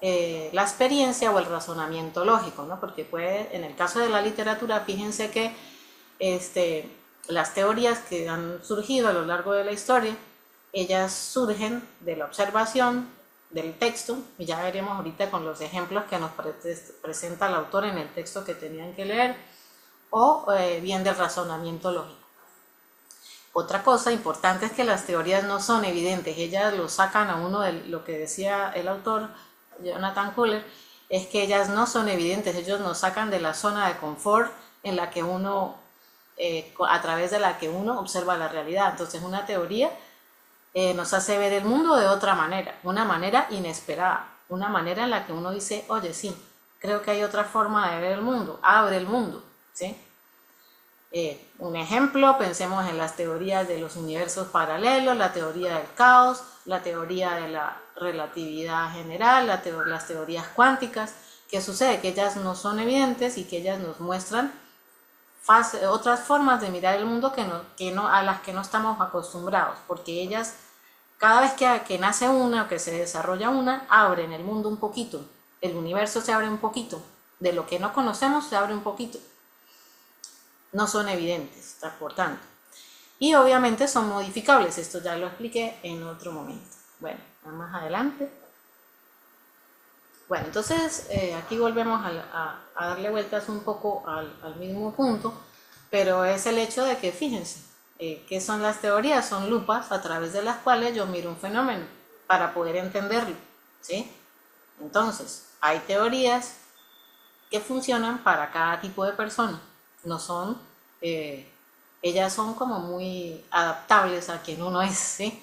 la experiencia o el razonamiento lógico, ¿no? Porque en el caso de la literatura, fíjense que las teorías que han surgido a lo largo de la historia, ellas surgen de la observación del texto, y ya veremos ahorita con los ejemplos que nos presenta el autor en el texto que tenían que leer, o bien del razonamiento lógico. Otra cosa importante es que las teorías no son evidentes, ellas lo sacan a uno de lo que decía el autor, Jonathan Kohler, es que ellas no son evidentes, ellos nos sacan de la zona de confort en la que uno, a través de la que uno observa la realidad. Entonces una teoría nos hace ver el mundo de otra manera, una manera inesperada, una manera en la que uno dice, oye, sí, creo que hay otra forma de ver el mundo, abre el mundo, ¿sí? Un ejemplo, pensemos en las teorías de los universos paralelos, la teoría del caos, la teoría de la relatividad general, las teorías cuánticas. ¿Qué sucede? Que ellas no son evidentes y que ellas nos muestran otras formas de mirar el mundo a las que no estamos acostumbrados, porque ellas, cada vez que nace una o que se desarrolla una, abren el mundo un poquito, el universo se abre un poquito, de lo que no conocemos se abre un poquito. No son evidentes, por tanto. Y obviamente son modificables, esto ya lo expliqué en otro momento. Bueno, más adelante. Bueno, entonces aquí volvemos a darle vueltas un poco al mismo punto, pero es el hecho de que, fíjense, ¿qué son las teorías? Son lupas a través de las cuales yo miro un fenómeno para poder entenderlo, ¿sí? Entonces, hay teorías que funcionan para cada tipo de persona. No son, ellas son como muy adaptables a quien uno es, ¿sí?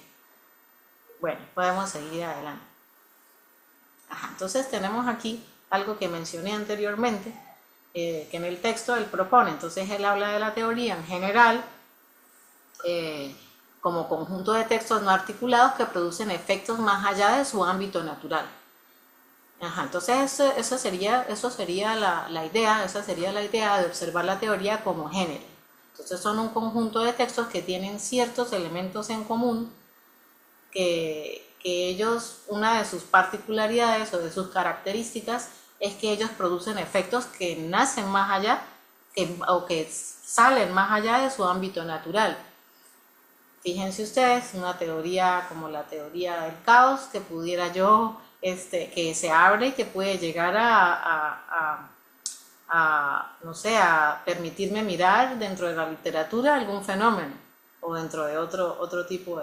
Bueno, podemos seguir adelante. Entonces tenemos aquí algo que mencioné anteriormente, que en el texto él propone. Entonces él habla de la teoría en general, como conjunto de textos no articulados que producen efectos más allá de su ámbito natural. Ajá, entonces eso sería la idea, esa sería la idea de observar la teoría como género. Entonces son un conjunto de textos que tienen ciertos elementos en común que ellos, una de sus particularidades o de sus características es que ellos producen efectos que nacen más allá o que salen más allá de su ámbito natural. Fíjense ustedes, una teoría como la teoría del caos que pudiera yo, que se abre y que puede llegar no sé, a permitirme mirar dentro de la literatura algún fenómeno o dentro de otro tipo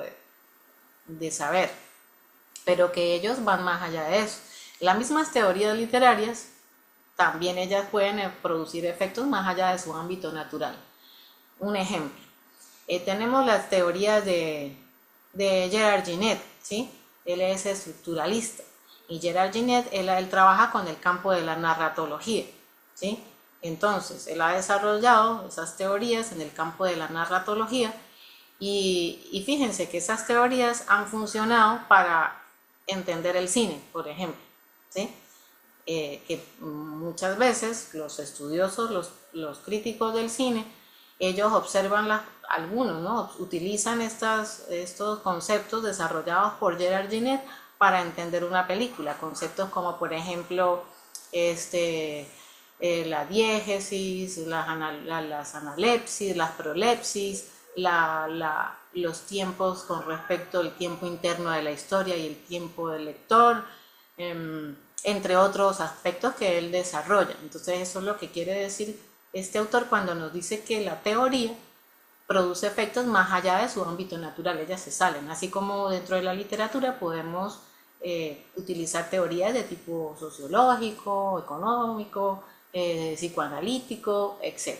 de saber, pero que ellos van más allá de eso. Las mismas teorías literarias, también ellas pueden producir efectos más allá de su ámbito natural. Un ejemplo, tenemos las teorías de Gerard Ginet, ¿sí? Él es estructuralista y Gerard Ginet, él trabaja con el campo de la narratología, ¿sí? Entonces, él ha desarrollado esas teorías en el campo de la narratología y fíjense que esas teorías han funcionado para entender el cine, por ejemplo, ¿sí? Que muchas veces los estudiosos, los críticos del cine, ellos observan algunos, ¿no? Utilizan estos conceptos desarrollados por Gerard Ginet para entender una película, conceptos como por ejemplo la diégesis, las analepsis, las prolepsis, los tiempos con respecto al tiempo interno de la historia y el tiempo del lector, entre otros aspectos que él desarrolla. Entonces eso es lo que quiere decir este autor cuando nos dice que la teoría produce efectos más allá de su ámbito natural, ellas se salen, así como dentro de la literatura podemos utilizar teorías de tipo sociológico, económico, psicoanalítico, etc.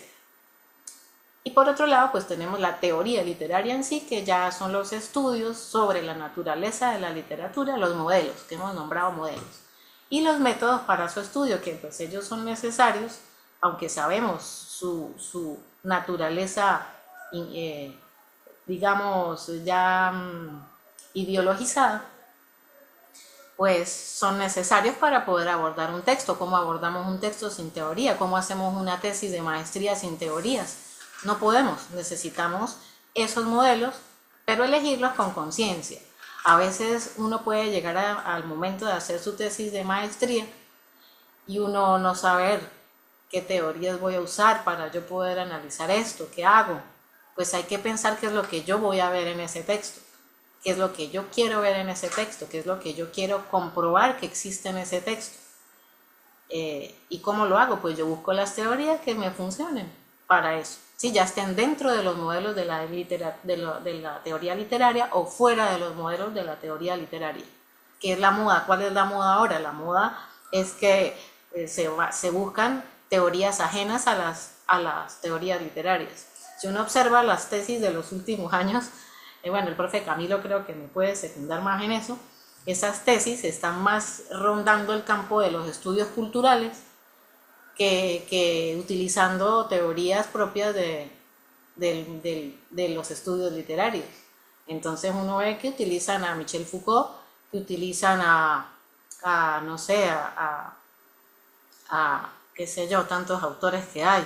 Y por otro lado, pues tenemos la teoría literaria en sí, que ya son los estudios sobre la naturaleza de la literatura, los modelos, que hemos nombrado modelos, y los métodos para su estudio, que pues ellos son necesarios, aunque sabemos su naturaleza, digamos, ya ideologizada, pues son necesarios para poder abordar un texto. ¿Cómo abordamos un texto sin teoría? ¿Cómo hacemos una tesis de maestría sin teorías? No podemos, necesitamos esos modelos, pero elegirlos con conciencia. A veces uno puede llegar al momento de hacer su tesis de maestría y uno no saber qué teorías voy a usar para yo poder analizar esto, qué hago. Pues hay que pensar qué es lo que yo voy a ver en ese texto, qué es lo que yo quiero ver en ese texto, qué es lo que yo quiero comprobar que existe en ese texto. ¿Y cómo lo hago? Pues yo busco las teorías que me funcionen para eso. Si ya estén dentro de los modelos de la teoría literaria o fuera de los modelos de la teoría literaria. ¿Qué es la moda? ¿Cuál es la moda ahora? La moda es que se buscan teorías ajenas a las teorías literarias. Si uno observa las tesis de los últimos años, bueno, el profe Camilo creo que me puede secundar más en eso, esas tesis están más rondando el campo de los estudios culturales que utilizando teorías propias de los estudios literarios. Entonces uno ve que utilizan a Michel Foucault, que utilizan no sé, qué sé yo, tantos autores que hay,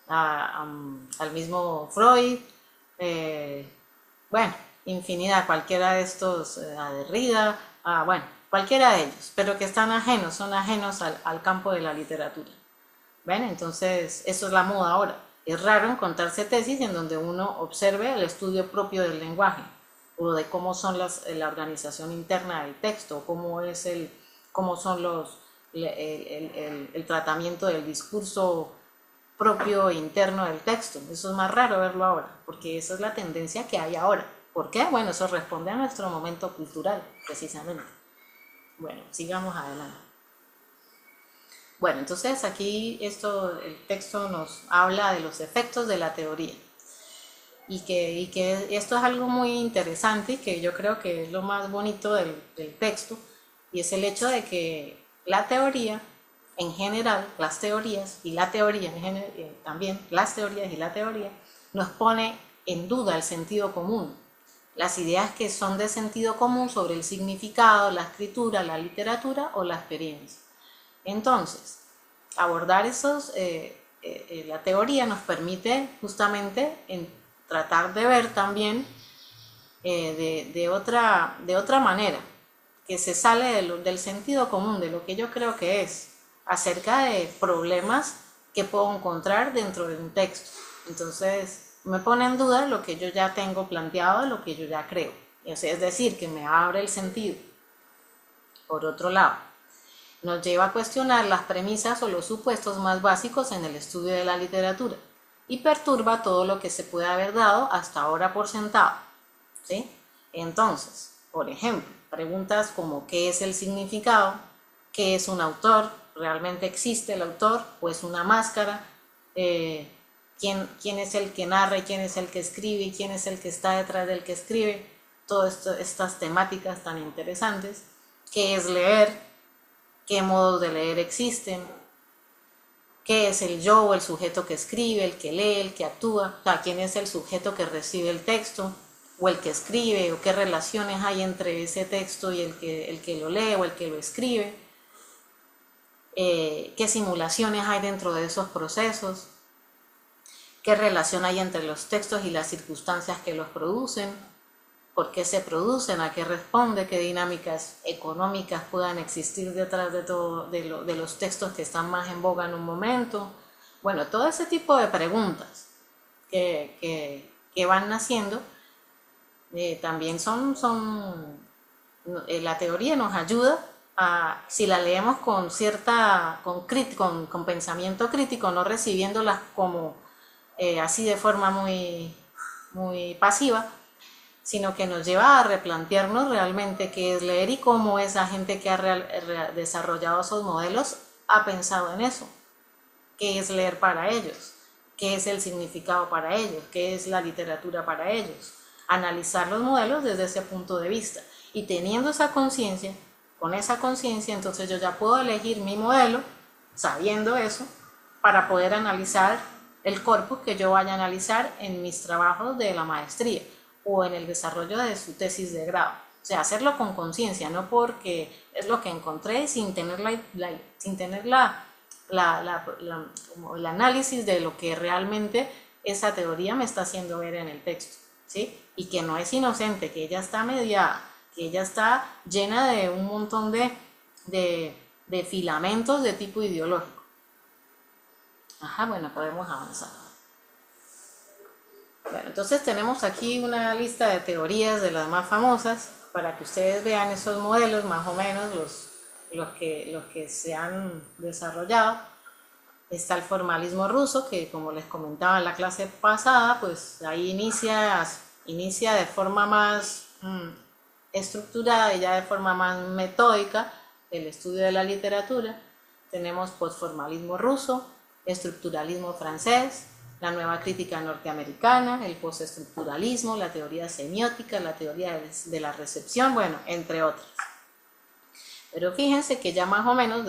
al mismo Freud, bueno, infinidad, cualquiera de estos, a Derrida, bueno, cualquiera de ellos, pero que son ajenos al campo de la literatura. ¿Ven? Entonces, eso es la moda ahora. Es raro encontrarse tesis en donde uno observe el estudio propio del lenguaje o de cómo son la organización interna del texto, cómo son el tratamiento del discurso propio e interno del texto. Eso es más raro verlo ahora, porque esa es la tendencia que hay ahora. ¿Por qué? Bueno, eso responde a nuestro momento cultural, precisamente. Bueno, sigamos adelante. Bueno, entonces aquí el texto nos habla de los efectos de la teoría y que esto es algo muy interesante y que yo creo que es lo más bonito del texto, y es el hecho de que la teoría en general, las teorías y la teoría en general, también las teorías y la teoría nos pone en duda el sentido común. las ideas que son de sentido común sobre el significado, la escritura, la literatura o la experiencia. Entonces, abordar la teoría nos permite justamente tratar de ver también de otra manera, que se sale del sentido común, de lo que yo creo que es, acerca de problemas que puedo encontrar dentro de un texto. Entonces, me pone en duda lo que yo ya tengo planteado, lo que yo ya creo. Es decir, que me abre el sentido. Por otro lado, nos lleva a cuestionar las premisas o los supuestos más básicos en el estudio de la literatura y perturba todo lo que se puede haber dado hasta ahora por sentado, ¿sí? Entonces, por ejemplo, preguntas como ¿qué es el significado? ¿Qué es un autor? ¿Realmente existe el autor o es una máscara? ¿Quién es el que narra y quién es el que escribe y quién es el que está detrás del que escribe? Todas estas temáticas tan interesantes. ¿Qué es leer? ¿Qué modos de leer existen? ¿Qué es el yo o el sujeto que escribe, el que lee, el que actúa? O sea, ¿quién es el sujeto que recibe el texto o el que escribe? ¿O qué relaciones hay entre ese texto y el que lo lee o el que lo escribe? ¿Qué simulaciones hay dentro de esos procesos? ¿Qué relación hay entre los textos y las circunstancias que los producen? ¿Por qué se producen? ¿A qué responde? ¿Qué dinámicas económicas puedan existir detrás de los textos que están más en boga en un momento? Bueno, todo ese tipo de preguntas que van naciendo también la teoría nos ayuda si la leemos con pensamiento crítico, no recibiéndolas como así de forma muy, muy pasiva, sino que nos lleva a replantearnos realmente qué es leer y cómo esa gente que ha desarrollado esos modelos ha pensado en eso. ¿Qué es leer para ellos? ¿Qué es el significado para ellos? ¿Qué es la literatura para ellos? Analizar los modelos desde ese punto de vista. Y teniendo esa conciencia, con esa conciencia, entonces yo ya puedo elegir mi modelo, sabiendo eso, para poder analizar el corpus que yo vaya a analizar en mis trabajos de la maestría o en el desarrollo de su tesis de grado. O sea, hacerlo con conciencia, no porque es lo que encontré sin tener como el análisis de lo que realmente esa teoría me está haciendo ver en el texto, ¿sí? Y que no es inocente, que ella está mediada, que ella está llena de un montón de filamentos de tipo ideológico. Ajá, bueno, podemos avanzar. Bueno, entonces tenemos aquí una lista de teorías de las más famosas para que ustedes vean esos modelos, más o menos los que se han desarrollado. Está el formalismo ruso, que como les comentaba en la clase pasada, pues ahí inicia de forma más estructurada y ya de forma más metódica el estudio de la literatura. Tenemos postformalismo ruso, estructuralismo francés, la nueva crítica norteamericana, el postestructuralismo, la teoría semiótica, la teoría de la recepción, bueno, entre otras. Pero fíjense que ya más o menos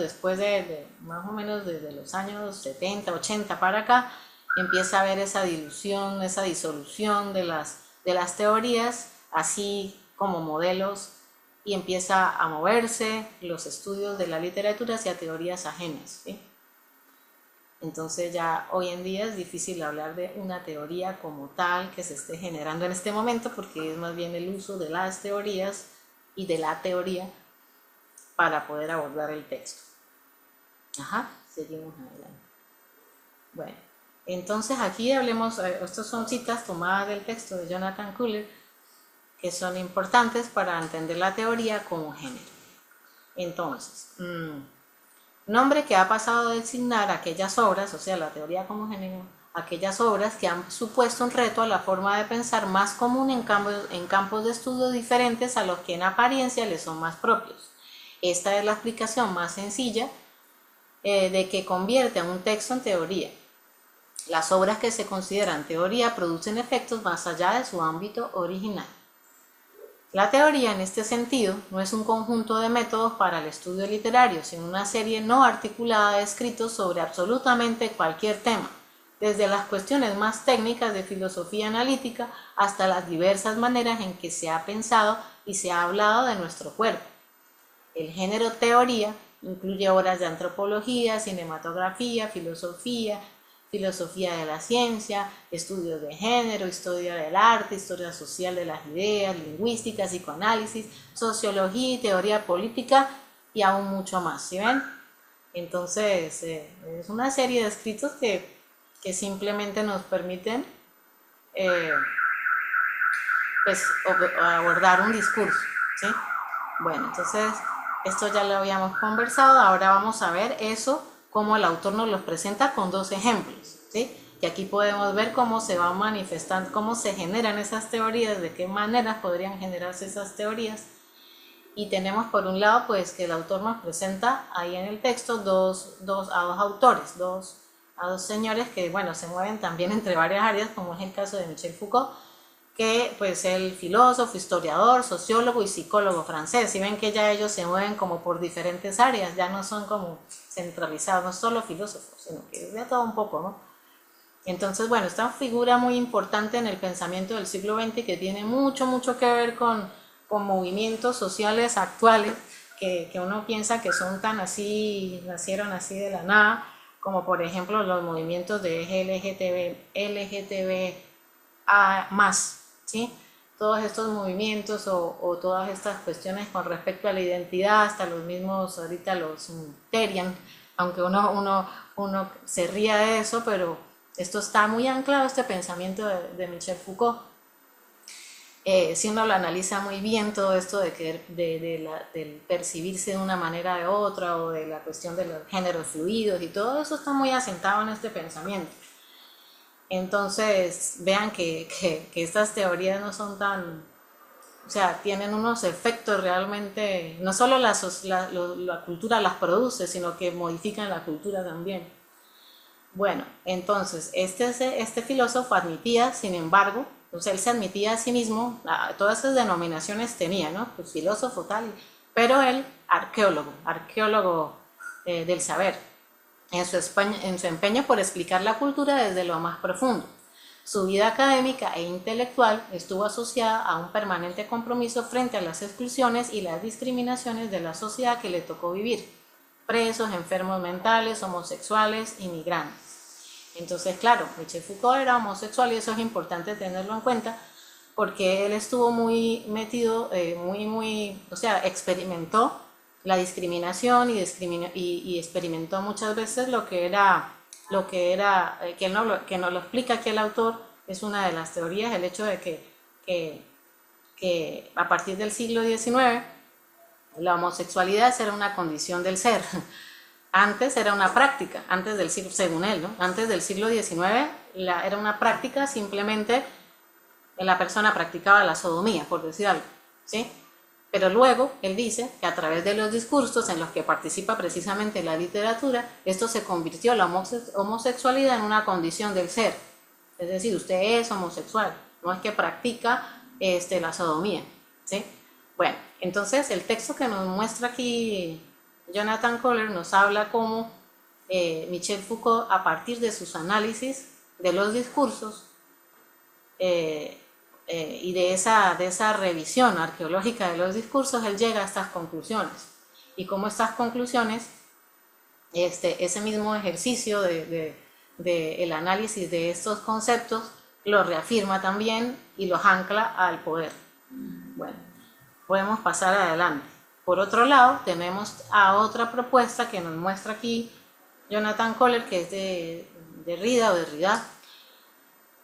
más o menos desde los años 70, 80 para acá, empieza a haber esa dilución, esa disolución de las teorías, así como modelos, y empieza a moverse los estudios de la literatura hacia teorías ajenas, ¿sí? Entonces ya hoy en día es difícil hablar de una teoría como tal que se esté generando en este momento, porque es más bien el uso de las teorías y de la teoría para poder abordar el texto. Ajá, seguimos adelante. Bueno, entonces aquí hablemos, estas son citas tomadas del texto de Jonathan Kuller, que son importantes para entender la teoría como género. Entonces, nombre que ha pasado a designar aquellas obras, o sea, la teoría como género, aquellas obras que han supuesto un reto a la forma de pensar más común en campos de estudio diferentes a los que en apariencia les son más propios. Esta es la explicación más sencilla de que convierte a un texto en teoría. Las obras que se consideran teoría producen efectos más allá de su ámbito original. La teoría, en este sentido, no es un conjunto de métodos para el estudio literario, sino una serie no articulada de escritos sobre absolutamente cualquier tema, desde las cuestiones más técnicas de filosofía analítica hasta las diversas maneras en que se ha pensado y se ha hablado de nuestro cuerpo. El género teoría incluye obras de antropología, cinematografía, filosofía, filosofía de la ciencia, estudios de género, historia del arte, historia social de las ideas, lingüística, psicoanálisis, sociología y teoría política y aún mucho más, ¿sí ven? Entonces, es una serie de escritos que simplemente nos permiten pues, abordar un discurso, ¿sí? Bueno, entonces, esto ya lo habíamos conversado, ahora vamos a ver eso, cómo el autor nos lo presenta con dos ejemplos, ¿sí? Y aquí podemos ver cómo se va manifestando, cómo se generan esas teorías, de qué maneras podrían generarse esas teorías. Y tenemos por un lado pues que el autor nos presenta ahí en el texto a dos autores, a dos señores que bueno, se mueven también entre varias áreas, como es el caso de Michel Foucault, que pues el filósofo, historiador, sociólogo y psicólogo francés. Y ven que ya ellos se mueven como por diferentes áreas, ya no son como centralizados, no solo filósofos, sino que es de todo un poco, ¿no? Entonces, bueno, esta figura muy importante en el pensamiento del siglo XX que tiene mucho que ver con movimientos sociales actuales que uno piensa que son tan así, nacieron así de la nada, como por ejemplo los movimientos de LGTBA+, ¿sí? Todos estos movimientos o todas estas cuestiones con respecto a la identidad, hasta los mismos, ahorita los Terian, aunque uno se ría de eso, pero esto está muy anclado, este pensamiento de Michel Foucault. Si uno lo analiza muy bien, todo esto del percibirse de una manera de otra, o de la cuestión de los géneros fluidos y todo eso está muy asentado en este pensamiento. Entonces, vean que estas teorías no son tan, o sea, tienen unos efectos realmente, no solo la cultura las produce, sino que modifican la cultura también. Bueno, entonces, este filósofo admitía, sin embargo, entonces él se admitía a sí mismo, todas esas denominaciones tenía, ¿no? Pues filósofo tal, pero él arqueólogo del saber, en su empeño por explicar la cultura desde lo más profundo. Su vida académica e intelectual estuvo asociada a un permanente compromiso frente a las exclusiones y las discriminaciones de la sociedad que le tocó vivir: presos, enfermos mentales, homosexuales, inmigrantes. Entonces, claro, Michel Foucault era homosexual y eso es importante tenerlo en cuenta porque él estuvo muy metido, o sea, experimentó la discriminación y experimentó muchas veces lo que él nos lo explica aquí el autor, es una de las teorías, el hecho de que a partir del siglo XIX la homosexualidad era una condición del ser. Antes era una práctica, antes del siglo, según él, ¿no? Antes del siglo XIX era una práctica, simplemente la persona practicaba la sodomía, por decir algo, ¿sí? Pero luego él dice que a través de los discursos en los que participa precisamente la literatura, esto se convirtió la homosexualidad en una condición del ser. Es decir, usted es homosexual, no es que practica la sodomía, ¿sí? Bueno, entonces el texto que nos muestra aquí Jonathan Kohler nos habla cómo Michel Foucault, a partir de sus análisis de los discursos y de esa revisión arqueológica de los discursos, él llega a estas conclusiones. Y cómo estas conclusiones, ese mismo ejercicio el análisis de estos conceptos, lo reafirma también y los ancla al poder. Bueno, podemos pasar adelante. Por otro lado, tenemos a otra propuesta que nos muestra aquí Jonathan Kohler, que es de Derrida,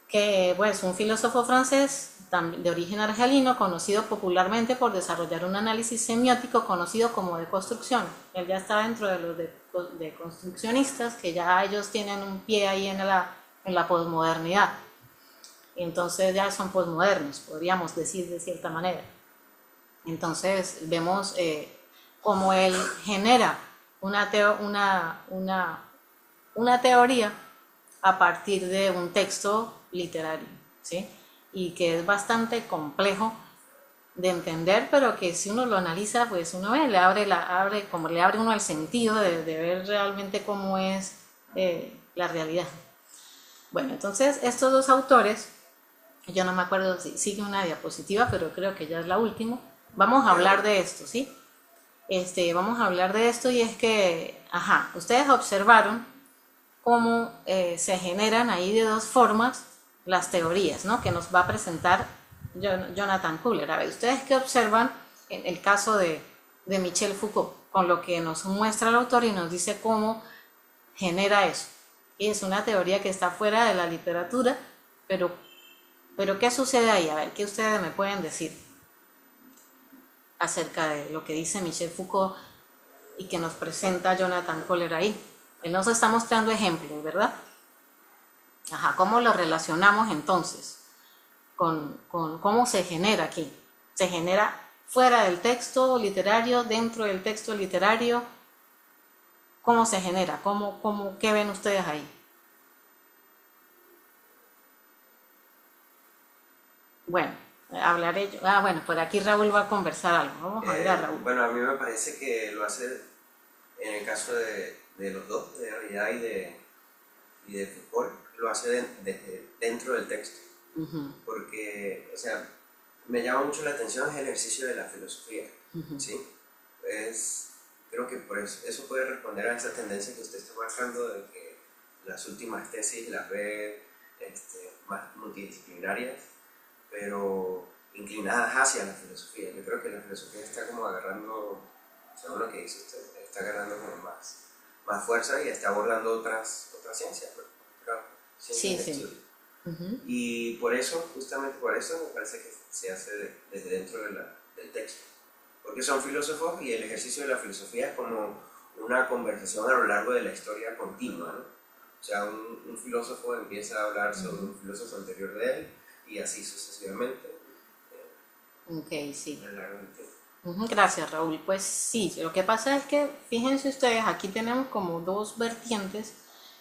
que es un filósofo francés de origen argelino, conocido popularmente por desarrollar un análisis semiótico conocido como deconstrucción. Él ya está dentro de los deconstruccionistas, que ya ellos tienen un pie ahí en la posmodernidad. Entonces ya son posmodernos, podríamos decir de cierta manera. Entonces vemos cómo él genera una teoría a partir de un texto literario, ¿sí? Y que es bastante complejo de entender, pero que si uno lo analiza, pues uno ve, le abre uno el sentido de ver realmente cómo es la realidad. Bueno, entonces estos dos autores, yo no me acuerdo si sigue una diapositiva, pero creo que ya es la última. Vamos a hablar de esto, ¿sí? Vamos a hablar de esto y es que, ustedes observaron cómo se generan ahí de dos formas las teorías, ¿no? Que nos va a presentar Jonathan Kohler. A ver, ¿ustedes qué observan en el caso de Michel Foucault? Con lo que nos muestra el autor y nos dice cómo genera eso. Y es una teoría que está fuera de la literatura, pero ¿qué sucede ahí? A ver, ¿qué ustedes me pueden decir acerca de lo que dice Michel Foucault y que nos presenta Jonathan Kohler ahí? Él nos está mostrando ejemplos, ¿verdad? ¿Cómo lo relacionamos entonces con cómo se genera aquí? ¿Se genera fuera del texto literario, dentro del texto literario? ¿Cómo se genera? ¿Qué ven ustedes ahí? Bueno, hablaré yo. Bueno, por aquí Raúl va a conversar algo. Vamos a ver a Raúl. Bueno, a mí me parece que lo hace en el caso de los dos, de Derrida y de Foucault, lo hace dentro del texto. Porque, o sea, me llama mucho la atención el ejercicio de la filosofía, ¿sí? Creo que por eso puede responder a esa tendencia que usted está marcando de que las últimas tesis las ve más multidisciplinarias, pero inclinadas hacia la filosofía. Yo creo que la filosofía está como agarrando, según lo que dice usted, está agarrando como más fuerza y está abordando otras ciencias, otras ciencias de estudio. Y por eso, justamente por eso, me parece que se hace desde dentro del texto. Porque son filósofos y el ejercicio de la filosofía es como una conversación a lo largo de la historia continua, ¿no? O sea, un filósofo empieza a hablar sobre un filósofo anterior de él y así sucesivamente. Ok, sí. A lo largo del tiempo. Gracias, Raúl. Pues sí, lo que pasa es que, fíjense ustedes, aquí tenemos como dos vertientes.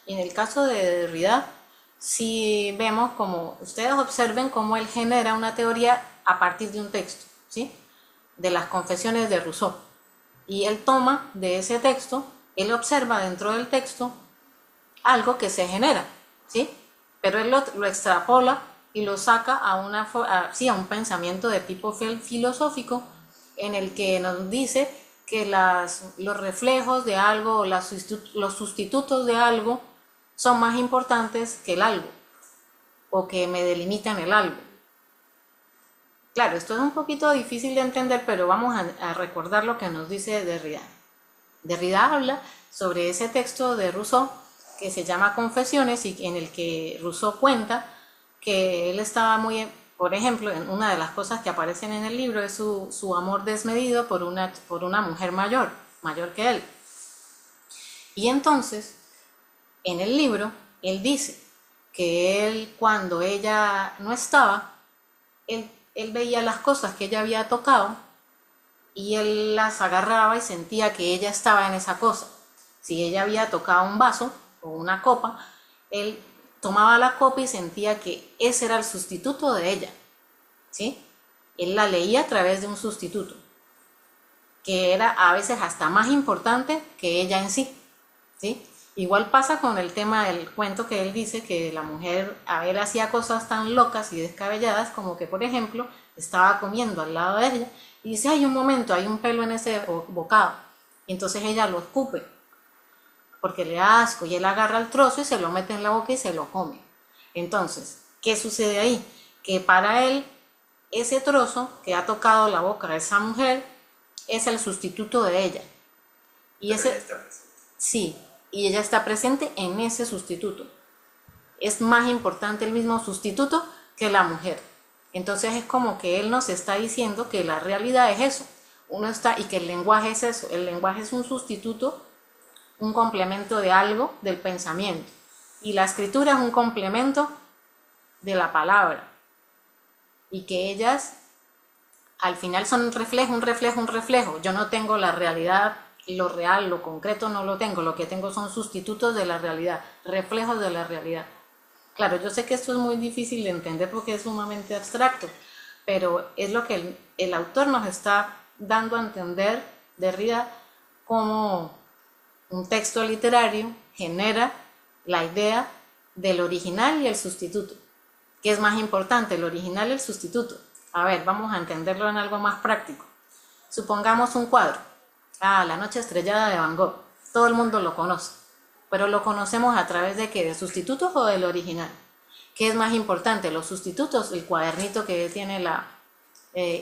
Y en el caso de Derrida, si vemos como, ustedes observen cómo él genera una teoría a partir de un texto, ¿sí? De las Confesiones de Rousseau. Y él toma de ese texto, él observa dentro del texto algo que se genera, ¿sí? Pero él lo extrapola y lo saca a un pensamiento de tipo filosófico en el que nos dice que los reflejos de algo o los sustitutos de algo son más importantes que el algo o que me delimitan el algo. Claro, esto es un poquito difícil de entender, pero vamos a recordar lo que nos dice Derrida. Derrida habla sobre ese texto de Rousseau que se llama Confesiones y en el que Rousseau cuenta que él estaba por ejemplo, una de las cosas que aparecen en el libro es su amor desmedido por una mujer mayor que él. Y entonces, en el libro, él dice que él, cuando ella no estaba, él veía las cosas que ella había tocado y él las agarraba y sentía que ella estaba en esa cosa. Si ella había tocado un vaso o una copa, él tomaba la copa y sentía que ese era el sustituto de ella, ¿sí? Él la leía a través de un sustituto, que era a veces hasta más importante que ella en sí, ¿sí? Igual pasa con el tema del cuento que él dice que la mujer a él hacía cosas tan locas y descabelladas como que, por ejemplo, estaba comiendo al lado de ella y dice, hay un momento, hay un pelo en ese bocado, y entonces ella lo escupe porque le da asco y él agarra el trozo y se lo mete en la boca y se lo come. Entonces, ¿qué sucede ahí? Que para él ese trozo que ha tocado la boca de esa mujer es el sustituto de ella. Y Pero ella está presente. Sí, y ella está presente en ese sustituto. Es más importante el mismo sustituto que la mujer. Entonces es como que él nos está diciendo que la realidad es eso. Y que el lenguaje es eso. El lenguaje es un sustituto, un complemento de algo, del pensamiento. Y la escritura es un complemento de la palabra. Y que ellas al final son un reflejo. Yo no tengo la realidad, lo real, lo concreto no lo tengo. Lo que tengo son sustitutos de la realidad, reflejos de la realidad. Claro, yo sé que esto es muy difícil de entender porque es sumamente abstracto, pero es lo que el autor nos está dando a entender, Derrida, cómo un texto literario genera la idea del original y el sustituto. ¿Qué es más importante, el original y el sustituto? A ver, vamos a entenderlo en algo más práctico. Supongamos un cuadro, La noche estrellada de Van Gogh. Todo el mundo lo conoce, pero lo conocemos a través de ¿qué? ¿De sustitutos o del original? ¿Qué es más importante? Los sustitutos, el cuadernito que tiene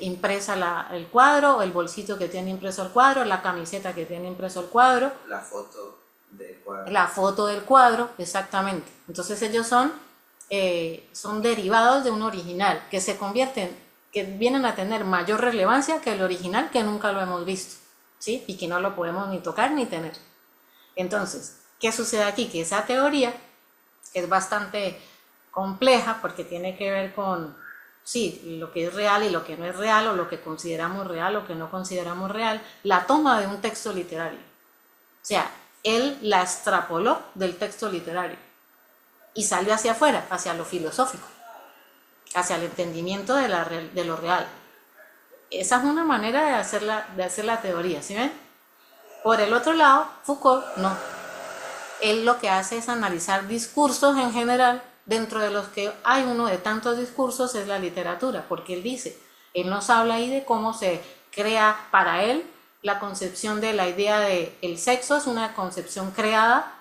impresa el cuadro, el bolsito que tiene impreso el cuadro, la camiseta que tiene impreso el cuadro. La foto del cuadro. La foto del cuadro, exactamente. Entonces ellos son derivados de un original que se convierten, que vienen a tener mayor relevancia que el original que nunca lo hemos visto, ¿sí? Y que no lo podemos ni tocar ni tener. Entonces, ¿qué sucede aquí? Que esa teoría es bastante compleja porque tiene que ver con, sí, lo que es real y lo que no es real, o lo que consideramos real o que no consideramos real, la toma de un texto literario. O sea, él la extrapoló del texto literario y salió hacia afuera, hacia lo filosófico, hacia el entendimiento de lo real. Esa es una manera de hacer la teoría, ¿sí ven? Por el otro lado, Foucault no. Él lo que hace es analizar discursos en general, dentro de los que hay uno de tantos discursos es la literatura, porque él nos habla ahí de cómo se crea para él la concepción de la idea de el sexo es una concepción creada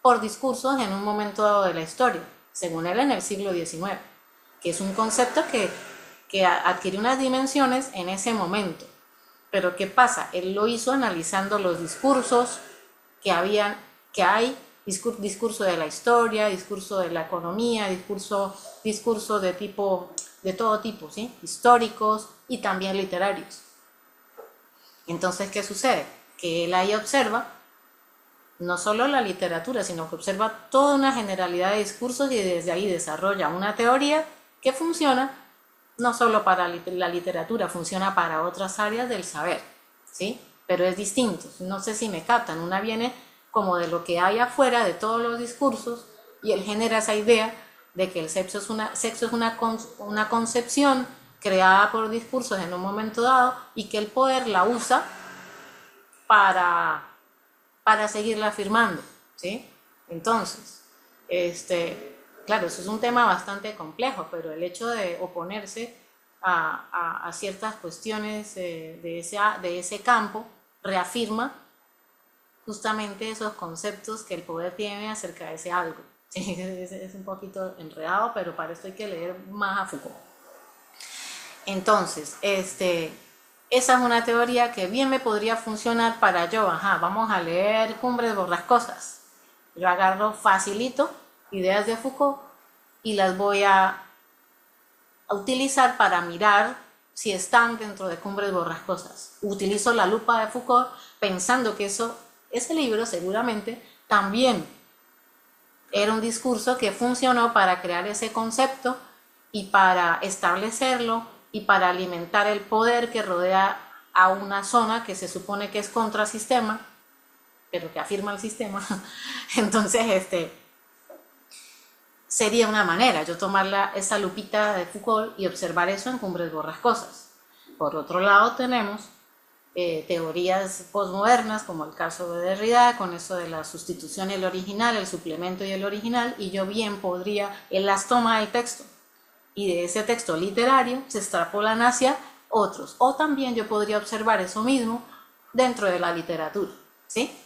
por discursos en un momento dado de la historia, según él en el siglo XIX, que es un concepto que adquiere unas dimensiones en ese momento. Pero ¿qué pasa? Él lo hizo analizando los discursos que hay, discurso de la historia, discurso de la economía, discurso de todo tipo, ¿sí? Históricos y también literarios. Entonces, ¿qué sucede? Que él ahí observa no solo la literatura, sino que observa toda una generalidad de discursos y desde ahí desarrolla una teoría que funciona no solo para la literatura, funciona para otras áreas del saber, ¿sí? Pero es distinto, no sé si me captan, una viene como de lo que hay afuera de todos los discursos y él genera esa idea de que el sexo es una concepción creada por discursos en un momento dado y que el poder la usa para seguirla afirmando, ¿sí? Entonces, claro, eso es un tema bastante complejo, pero el hecho de oponerse a ciertas cuestiones de ese campo reafirma justamente esos conceptos que el poder tiene acerca de ese algo. ¿Sí? Es un poquito enredado, pero para esto hay que leer más a Foucault. Entonces, esa es una teoría que bien me podría funcionar para vamos a leer Cumbres Borrascosas. Yo agarro facilito ideas de Foucault y las voy a utilizar para mirar si están dentro de Cumbres Borrascosas. Utilizo la lupa de Foucault pensando que ese libro seguramente también era un discurso que funcionó para crear ese concepto y para establecerlo y para alimentar el poder que rodea a una zona que se supone que es contrasistema, pero que afirma el sistema. Entonces, sería una manera yo tomar esa lupita de Foucault y observar eso en Cumbres Borrascosas. Por otro lado tenemos teorías postmodernas, como el caso de Derrida, con eso de la sustitución y el original, el suplemento y el original, y yo bien podría, él las toma del texto, y de ese texto literario se extrapolan hacia otros, o también yo podría observar eso mismo dentro de la literatura, ¿sí?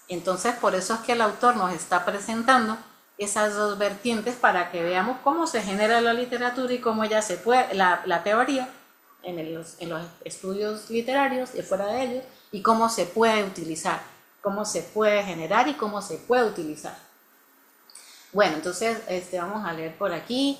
Entonces, por eso es que el autor nos está presentando esas dos vertientes para que veamos cómo se genera la literatura y cómo ella la teoría en los estudios literarios y fuera de ellos, y cómo se puede utilizar, cómo se puede generar y cómo se puede utilizar. Bueno, entonces vamos a leer por aquí.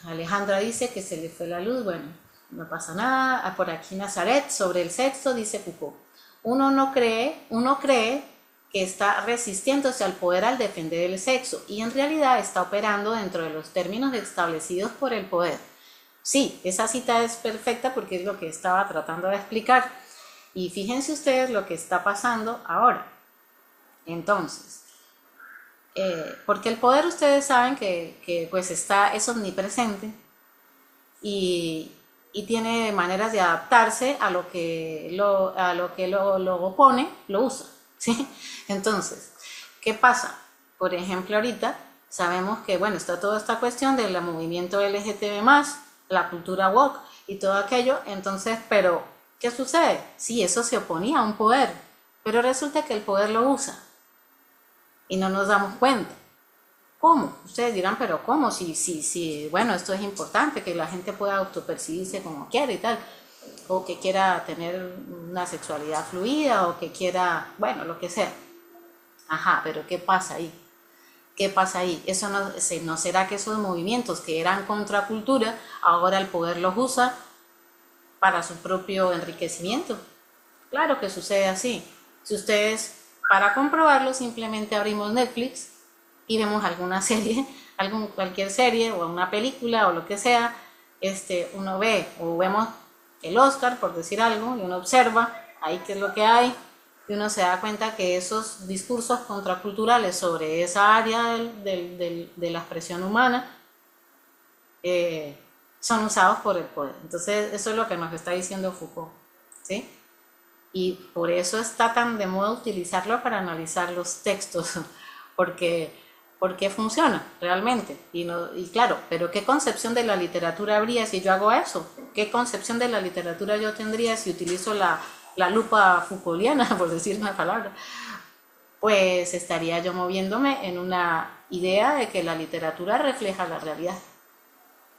Alejandra dice que se le fue la luz. Bueno, no pasa nada. Por aquí Nazaret, sobre el sexo, dice Foucault. Uno cree que está resistiéndose al poder al defender el sexo y en realidad está operando dentro de los términos establecidos por el poder. Sí, esa cita es perfecta porque es lo que estaba tratando de explicar. Y fíjense ustedes lo que está pasando ahora. Entonces, porque el poder, ustedes saben que pues es omnipresente y tiene maneras de adaptarse a lo que lo opone, lo usa, ¿sí? Entonces, ¿qué pasa? Por ejemplo, ahorita sabemos que, bueno, está toda esta cuestión del movimiento LGTB+, la cultura woke y todo aquello, entonces, pero, ¿qué sucede? Sí, eso se oponía a un poder, pero resulta que el poder lo usa y no nos damos cuenta. ¿Cómo? Ustedes dirán, pero ¿cómo? Si, bueno, esto es importante, que la gente pueda autopercibirse como quiera y tal, o que quiera tener una sexualidad fluida, o que quiera, bueno, lo que sea. Ajá, pero ¿qué pasa ahí? ¿Qué pasa ahí? Eso no será que esos movimientos que eran contracultura, ahora el poder los usa para su propio enriquecimiento. Claro que sucede así. Si ustedes, para comprobarlo, simplemente abrimos Netflix y vemos alguna serie, cualquier serie o una película o lo que sea, uno ve o vemos el Oscar, por decir algo, y uno observa ahí qué es lo que hay, y uno se da cuenta que esos discursos contraculturales sobre esa área de la expresión humana son usados por el poder. Entonces, eso es lo que nos está diciendo Foucault, ¿sí? Y por eso está tan de moda utilizarlo para analizar los textos, porque funciona realmente. Y claro, pero ¿qué concepción de la literatura habría si yo hago eso? ¿Qué concepción de la literatura yo tendría si utilizo la lupa Foucaultiana, por decir una palabra? Pues estaría yo moviéndome en una idea de que la literatura refleja la realidad,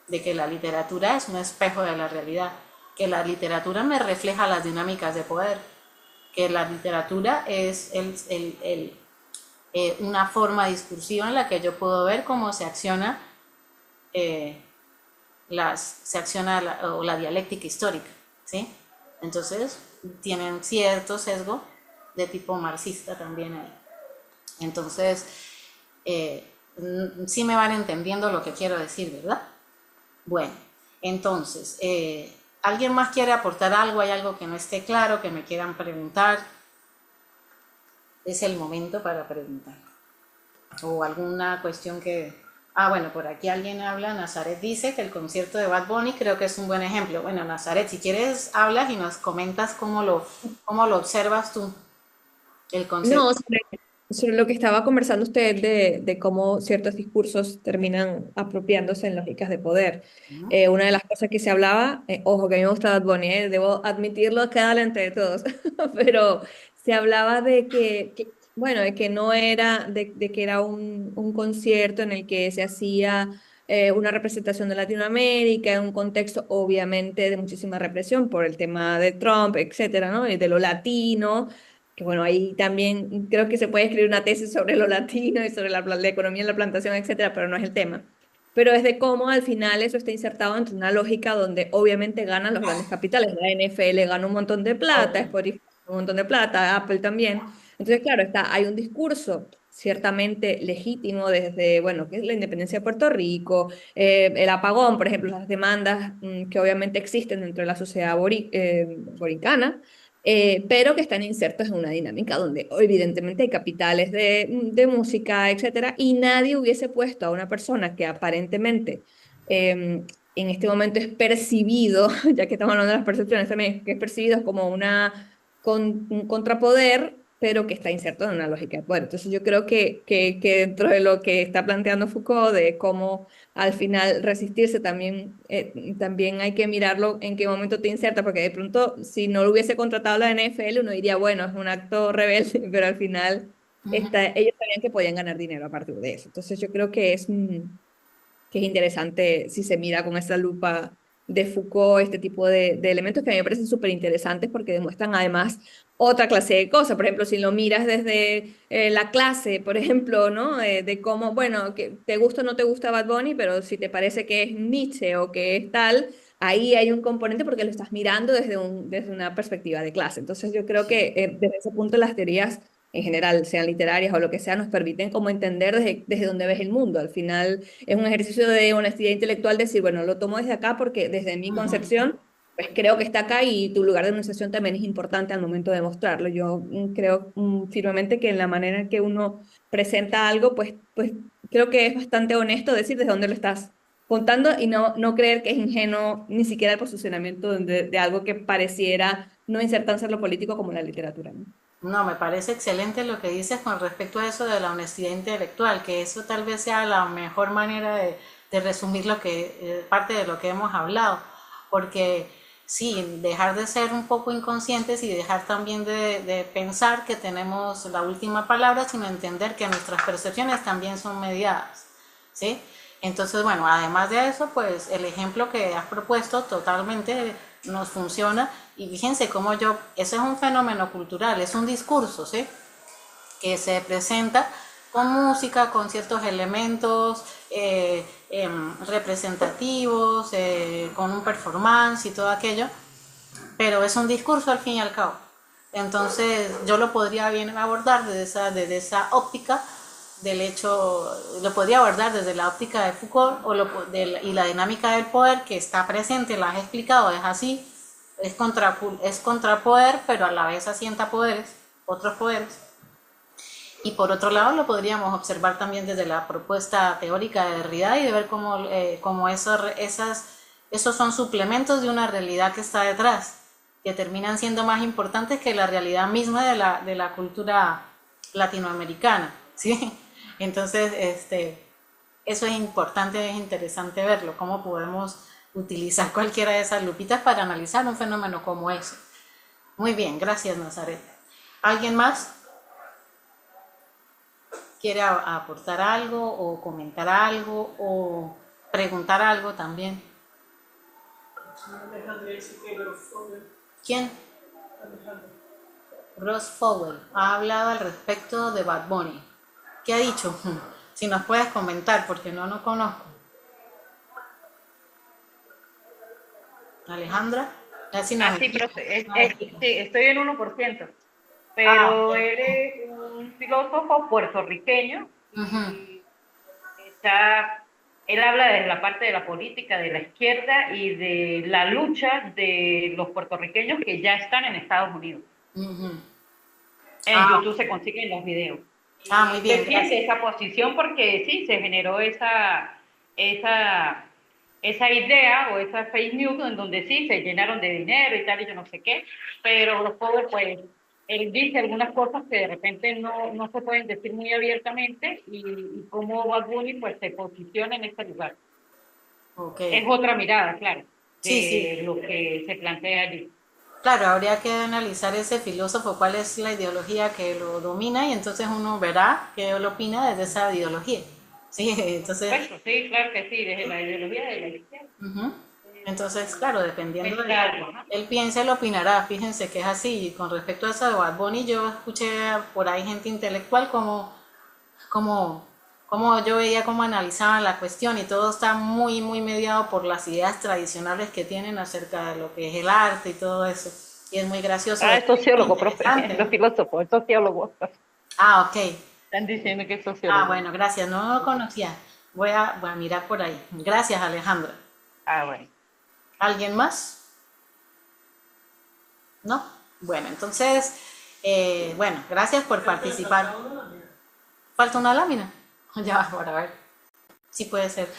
de que la literatura es un espejo de la realidad, que la literatura me refleja las dinámicas de poder, que la literatura es una forma discursiva en la que yo puedo ver cómo se acciona la dialéctica histórica, ¿sí? Entonces tienen cierto sesgo de tipo marxista también ahí. Entonces, sí me van entendiendo lo que quiero decir, ¿verdad? Bueno, entonces, ¿alguien más quiere aportar algo? ¿Hay algo que no esté claro, que me quieran preguntar? Es el momento para preguntar. O alguna cuestión que... bueno, por aquí alguien habla, Nazaret dice que el concierto de Bad Bunny creo que es un buen ejemplo. Bueno, Nazaret, si quieres, hablas y nos comentas cómo lo observas tú, el concierto. No, sobre lo que estaba conversando usted de cómo ciertos discursos terminan apropiándose en lógicas de poder. Una de las cosas que se hablaba, ojo, que a mí me gusta Bad Bunny, debo admitirlo, queda entre todos, pero se hablaba de bueno, de que no era, de que era un concierto en el que se hacía una representación de Latinoamérica en un contexto obviamente de muchísima represión por el tema de Trump, etcétera, ¿no? Y de lo latino, que bueno, ahí también creo que se puede escribir una tesis sobre lo latino y sobre la economía en la plantación, etcétera, pero no es el tema. Pero es de cómo al final eso está insertado entre una lógica donde obviamente ganan los grandes capitales. La NFL gana un montón de plata, Spotify un montón de plata, Apple también. Entonces, claro, hay un discurso ciertamente legítimo desde, bueno, que es la independencia de Puerto Rico, el apagón, por ejemplo, las demandas que obviamente existen dentro de la sociedad boricana, pero que están insertos en una dinámica donde evidentemente hay capitales de música, etcétera, y nadie hubiese puesto a una persona que aparentemente en este momento es percibido, ya que estamos hablando de las percepciones también, que es percibido como un contrapoder, pero que está inserto en una lógica de poder. Entonces yo creo que dentro de lo que está planteando Foucault, de cómo al final resistirse también, también hay que mirarlo en qué momento te inserta, porque de pronto si no lo hubiese contratado la NFL, uno diría, bueno, es un acto rebelde, pero al final ellos sabían que podían ganar dinero a partir de eso. Entonces yo creo que es interesante si se mira con esa lupa de Foucault este tipo de elementos que a mí me parecen súper interesantes porque demuestran además otra clase de cosas. Por ejemplo, si lo miras desde la clase, por ejemplo, ¿no? De cómo, bueno, que te gusta o no te gusta Bad Bunny, pero si te parece que es Nietzsche o que es tal, ahí hay un componente porque lo estás mirando desde una perspectiva de clase. Entonces yo creo que desde ese punto las teorías en general, sean literarias o lo que sea, nos permiten como entender desde dónde ves el mundo. Al final es un ejercicio de honestidad intelectual decir, bueno, lo tomo desde acá porque desde mi concepción, pues creo que está acá y tu lugar de enunciación también es importante al momento de mostrarlo. Yo creo firmemente que en la manera en que uno presenta algo, pues creo que es bastante honesto decir desde dónde lo estás contando y no creer que es ingenuo ni siquiera el posicionamiento de algo que pareciera no insertarse en lo político como la literatura, ¿no? No, me parece excelente lo que dices con respecto a eso de la honestidad intelectual, que eso tal vez sea la mejor manera de resumir lo que, parte de lo que hemos hablado, porque sí, dejar de ser un poco inconscientes y dejar también de pensar que tenemos la última palabra, sino entender que nuestras percepciones también son mediadas, ¿sí? Entonces, bueno, además de eso, pues el ejemplo que has propuesto totalmente nos funciona y fíjense cómo eso es un fenómeno cultural, es un discurso, ¿sí? Que se presenta con música, con ciertos elementos representativos, con un performance y todo aquello, pero es un discurso al fin y al cabo. Entonces yo lo podría bien abordar desde esa óptica del hecho, lo podría abordar desde la óptica de Foucault y la dinámica del poder que está presente, la has explicado, es así, es contra poder, pero a la vez asienta poderes, otros poderes. Y por otro lado lo podríamos observar también desde la propuesta teórica de Derrida y de ver cómo esos son suplementos de una realidad que está detrás, que terminan siendo más importantes que la realidad misma de la cultura latinoamericana, ¿sí? Entonces, eso es importante, es interesante verlo, cómo podemos utilizar cualquiera de esas lupitas para analizar un fenómeno como ese. Muy bien, gracias, Nazaret. ¿Alguien más quiere aportar algo o comentar algo o preguntar algo también? ¿Quién? Ross Fowell ha hablado al respecto de Bad Bunny. ¿Qué ha dicho? Si nos puedes comentar, porque no conozco. Alejandra, Sí, profe, sí, estoy en 1%, pero él es un filósofo puertorriqueño y él habla de la parte de la política, de la izquierda y de la lucha de los puertorriqueños que ya están en Estados Unidos. En YouTube se consiguen los videos. Muy bien. Defiende esa posición porque sí, se generó esa idea o esa fake news en donde sí se llenaron de dinero y tal y yo no sé qué, pero los pobres pues él dice algunas cosas que de repente no se pueden decir muy abiertamente y cómo Bad Bunny pues se posiciona en este lugar. Es otra mirada, claro, de lo que se plantea allí. Claro, habría que analizar ese filósofo, cuál es la ideología que lo domina y entonces uno verá qué él opina desde esa ideología. Sí, entonces... Eso, sí, claro que sí, desde la ideología de la izquierda. Entonces, claro, dependiendo de lo que él piense, él opinará. Fíjense que es así. Y con respecto a eso de Bad Bunny, yo escuché por ahí gente intelectual como yo veía cómo analizaban la cuestión y todo está muy, muy mediado por las ideas tradicionales que tienen acerca de lo que es el arte y todo eso. Y es muy gracioso. Es sociólogo, profe, no filósofo, es sociólogo. Ok. Están diciendo que es sociólogo. Bueno, gracias, no lo conocía. Voy a mirar por ahí. Gracias, Alejandra. Bueno. ¿Alguien más? ¿No? Bueno, entonces, bueno, gracias por participar. ¿Falta una lámina? Ya va, para ver. Sí puede ser.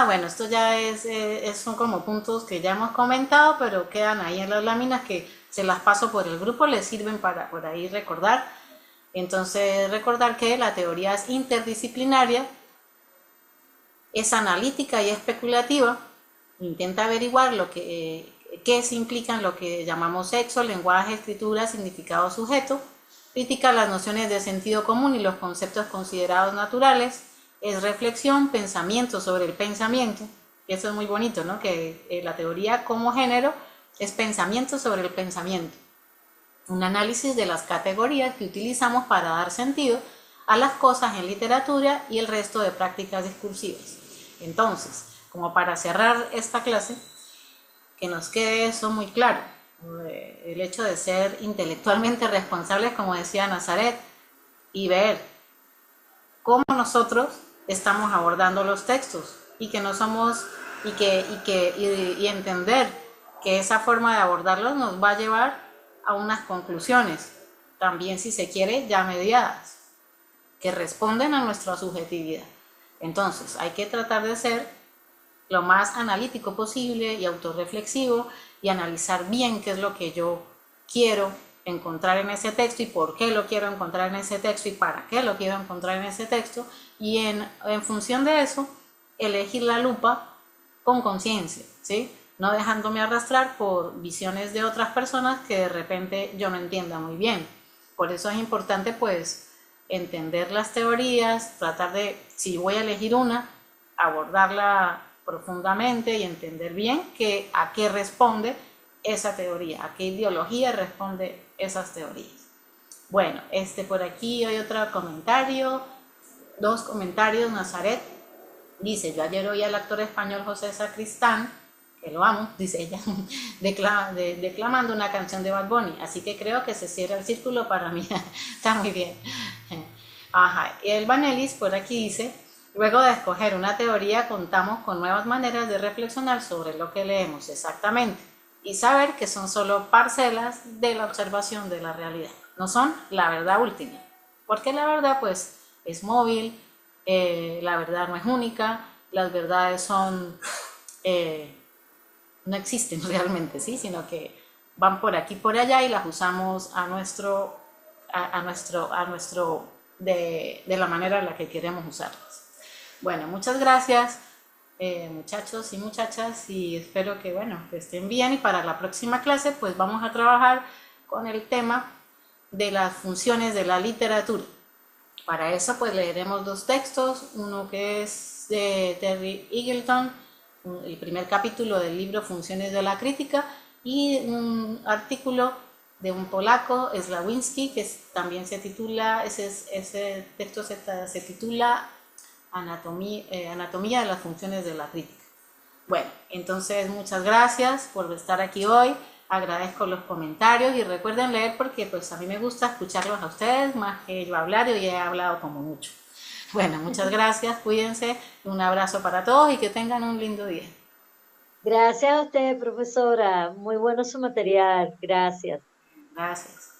Bueno, esto ya son como puntos que ya hemos comentado, pero quedan ahí en las láminas que se las paso por el grupo, les sirven para por ahí recordar. Entonces, recordar que la teoría es interdisciplinaria, es analítica y especulativa, intenta averiguar qué se implica en lo que llamamos sexo, lenguaje, escritura, significado, sujeto, critica las nociones de sentido común y los conceptos considerados naturales, es reflexión, pensamiento sobre el pensamiento, y eso es muy bonito, ¿no? Que la teoría como género es pensamiento sobre el pensamiento, un análisis de las categorías que utilizamos para dar sentido a las cosas en literatura y el resto de prácticas discursivas. Entonces, como para cerrar esta clase, que nos quede eso muy claro, el hecho de ser intelectualmente responsables, como decía Nazaret, y ver cómo nosotros estamos abordando los textos y que no somos y entender que esa forma de abordarlos nos va a llevar a unas conclusiones, también si se quiere ya mediadas, que responden a nuestra subjetividad. Entonces hay que tratar de ser lo más analítico posible y autorreflexivo y analizar bien qué es lo que yo quiero encontrar en ese texto y por qué lo quiero encontrar en ese texto y para qué lo quiero encontrar en ese texto, y en función de eso elegir la lupa con conciencia, ¿sí? No dejándome arrastrar por visiones de otras personas que de repente yo no entienda muy bien. Por eso es importante pues entender las teorías, tratar de, si voy a elegir una, abordarla profundamente y entender bien a qué responde esa teoría, a qué ideología responde esas teorías. Bueno, por aquí hay otro comentario, 2 comentarios. Nazaret dice: yo ayer oí al actor español José Sacristán, que lo amo, dice ella, declamando una canción de Bad Bunny, así que creo que se cierra el círculo para mí. Está muy bien. Ajá. Y el Vanelis por aquí dice: luego de escoger una teoría contamos con nuevas maneras de reflexionar sobre lo que leemos exactamente y saber que son solo parcelas de la observación de la realidad, no son la verdad última, porque la verdad pues es móvil, la verdad no es única, las verdades son no existen realmente, ¿sí? Sino que van por aquí por allá y las usamos de la manera en la que queremos usarlas. Bueno, muchas gracias, muchachos y muchachas, y espero que, bueno, que estén bien, y para la próxima clase pues vamos a trabajar con el tema de las funciones de la literatura. Para eso pues leeremos 2 textos, uno que es de Terry Eagleton, el primer capítulo del libro Funciones de la Crítica, y un artículo de un polaco, Slawinski, que también se titula, ese texto se titula Anatomía de las Funciones de la Crítica. Bueno, entonces muchas gracias por estar aquí hoy, agradezco los comentarios y recuerden leer porque pues a mí me gusta escucharlos a ustedes más que yo hablar, y hoy he hablado como mucho. Bueno, muchas gracias, cuídense, un abrazo para todos y que tengan un lindo día. Gracias a usted, profesora. Muy bueno su material. Gracias. Gracias.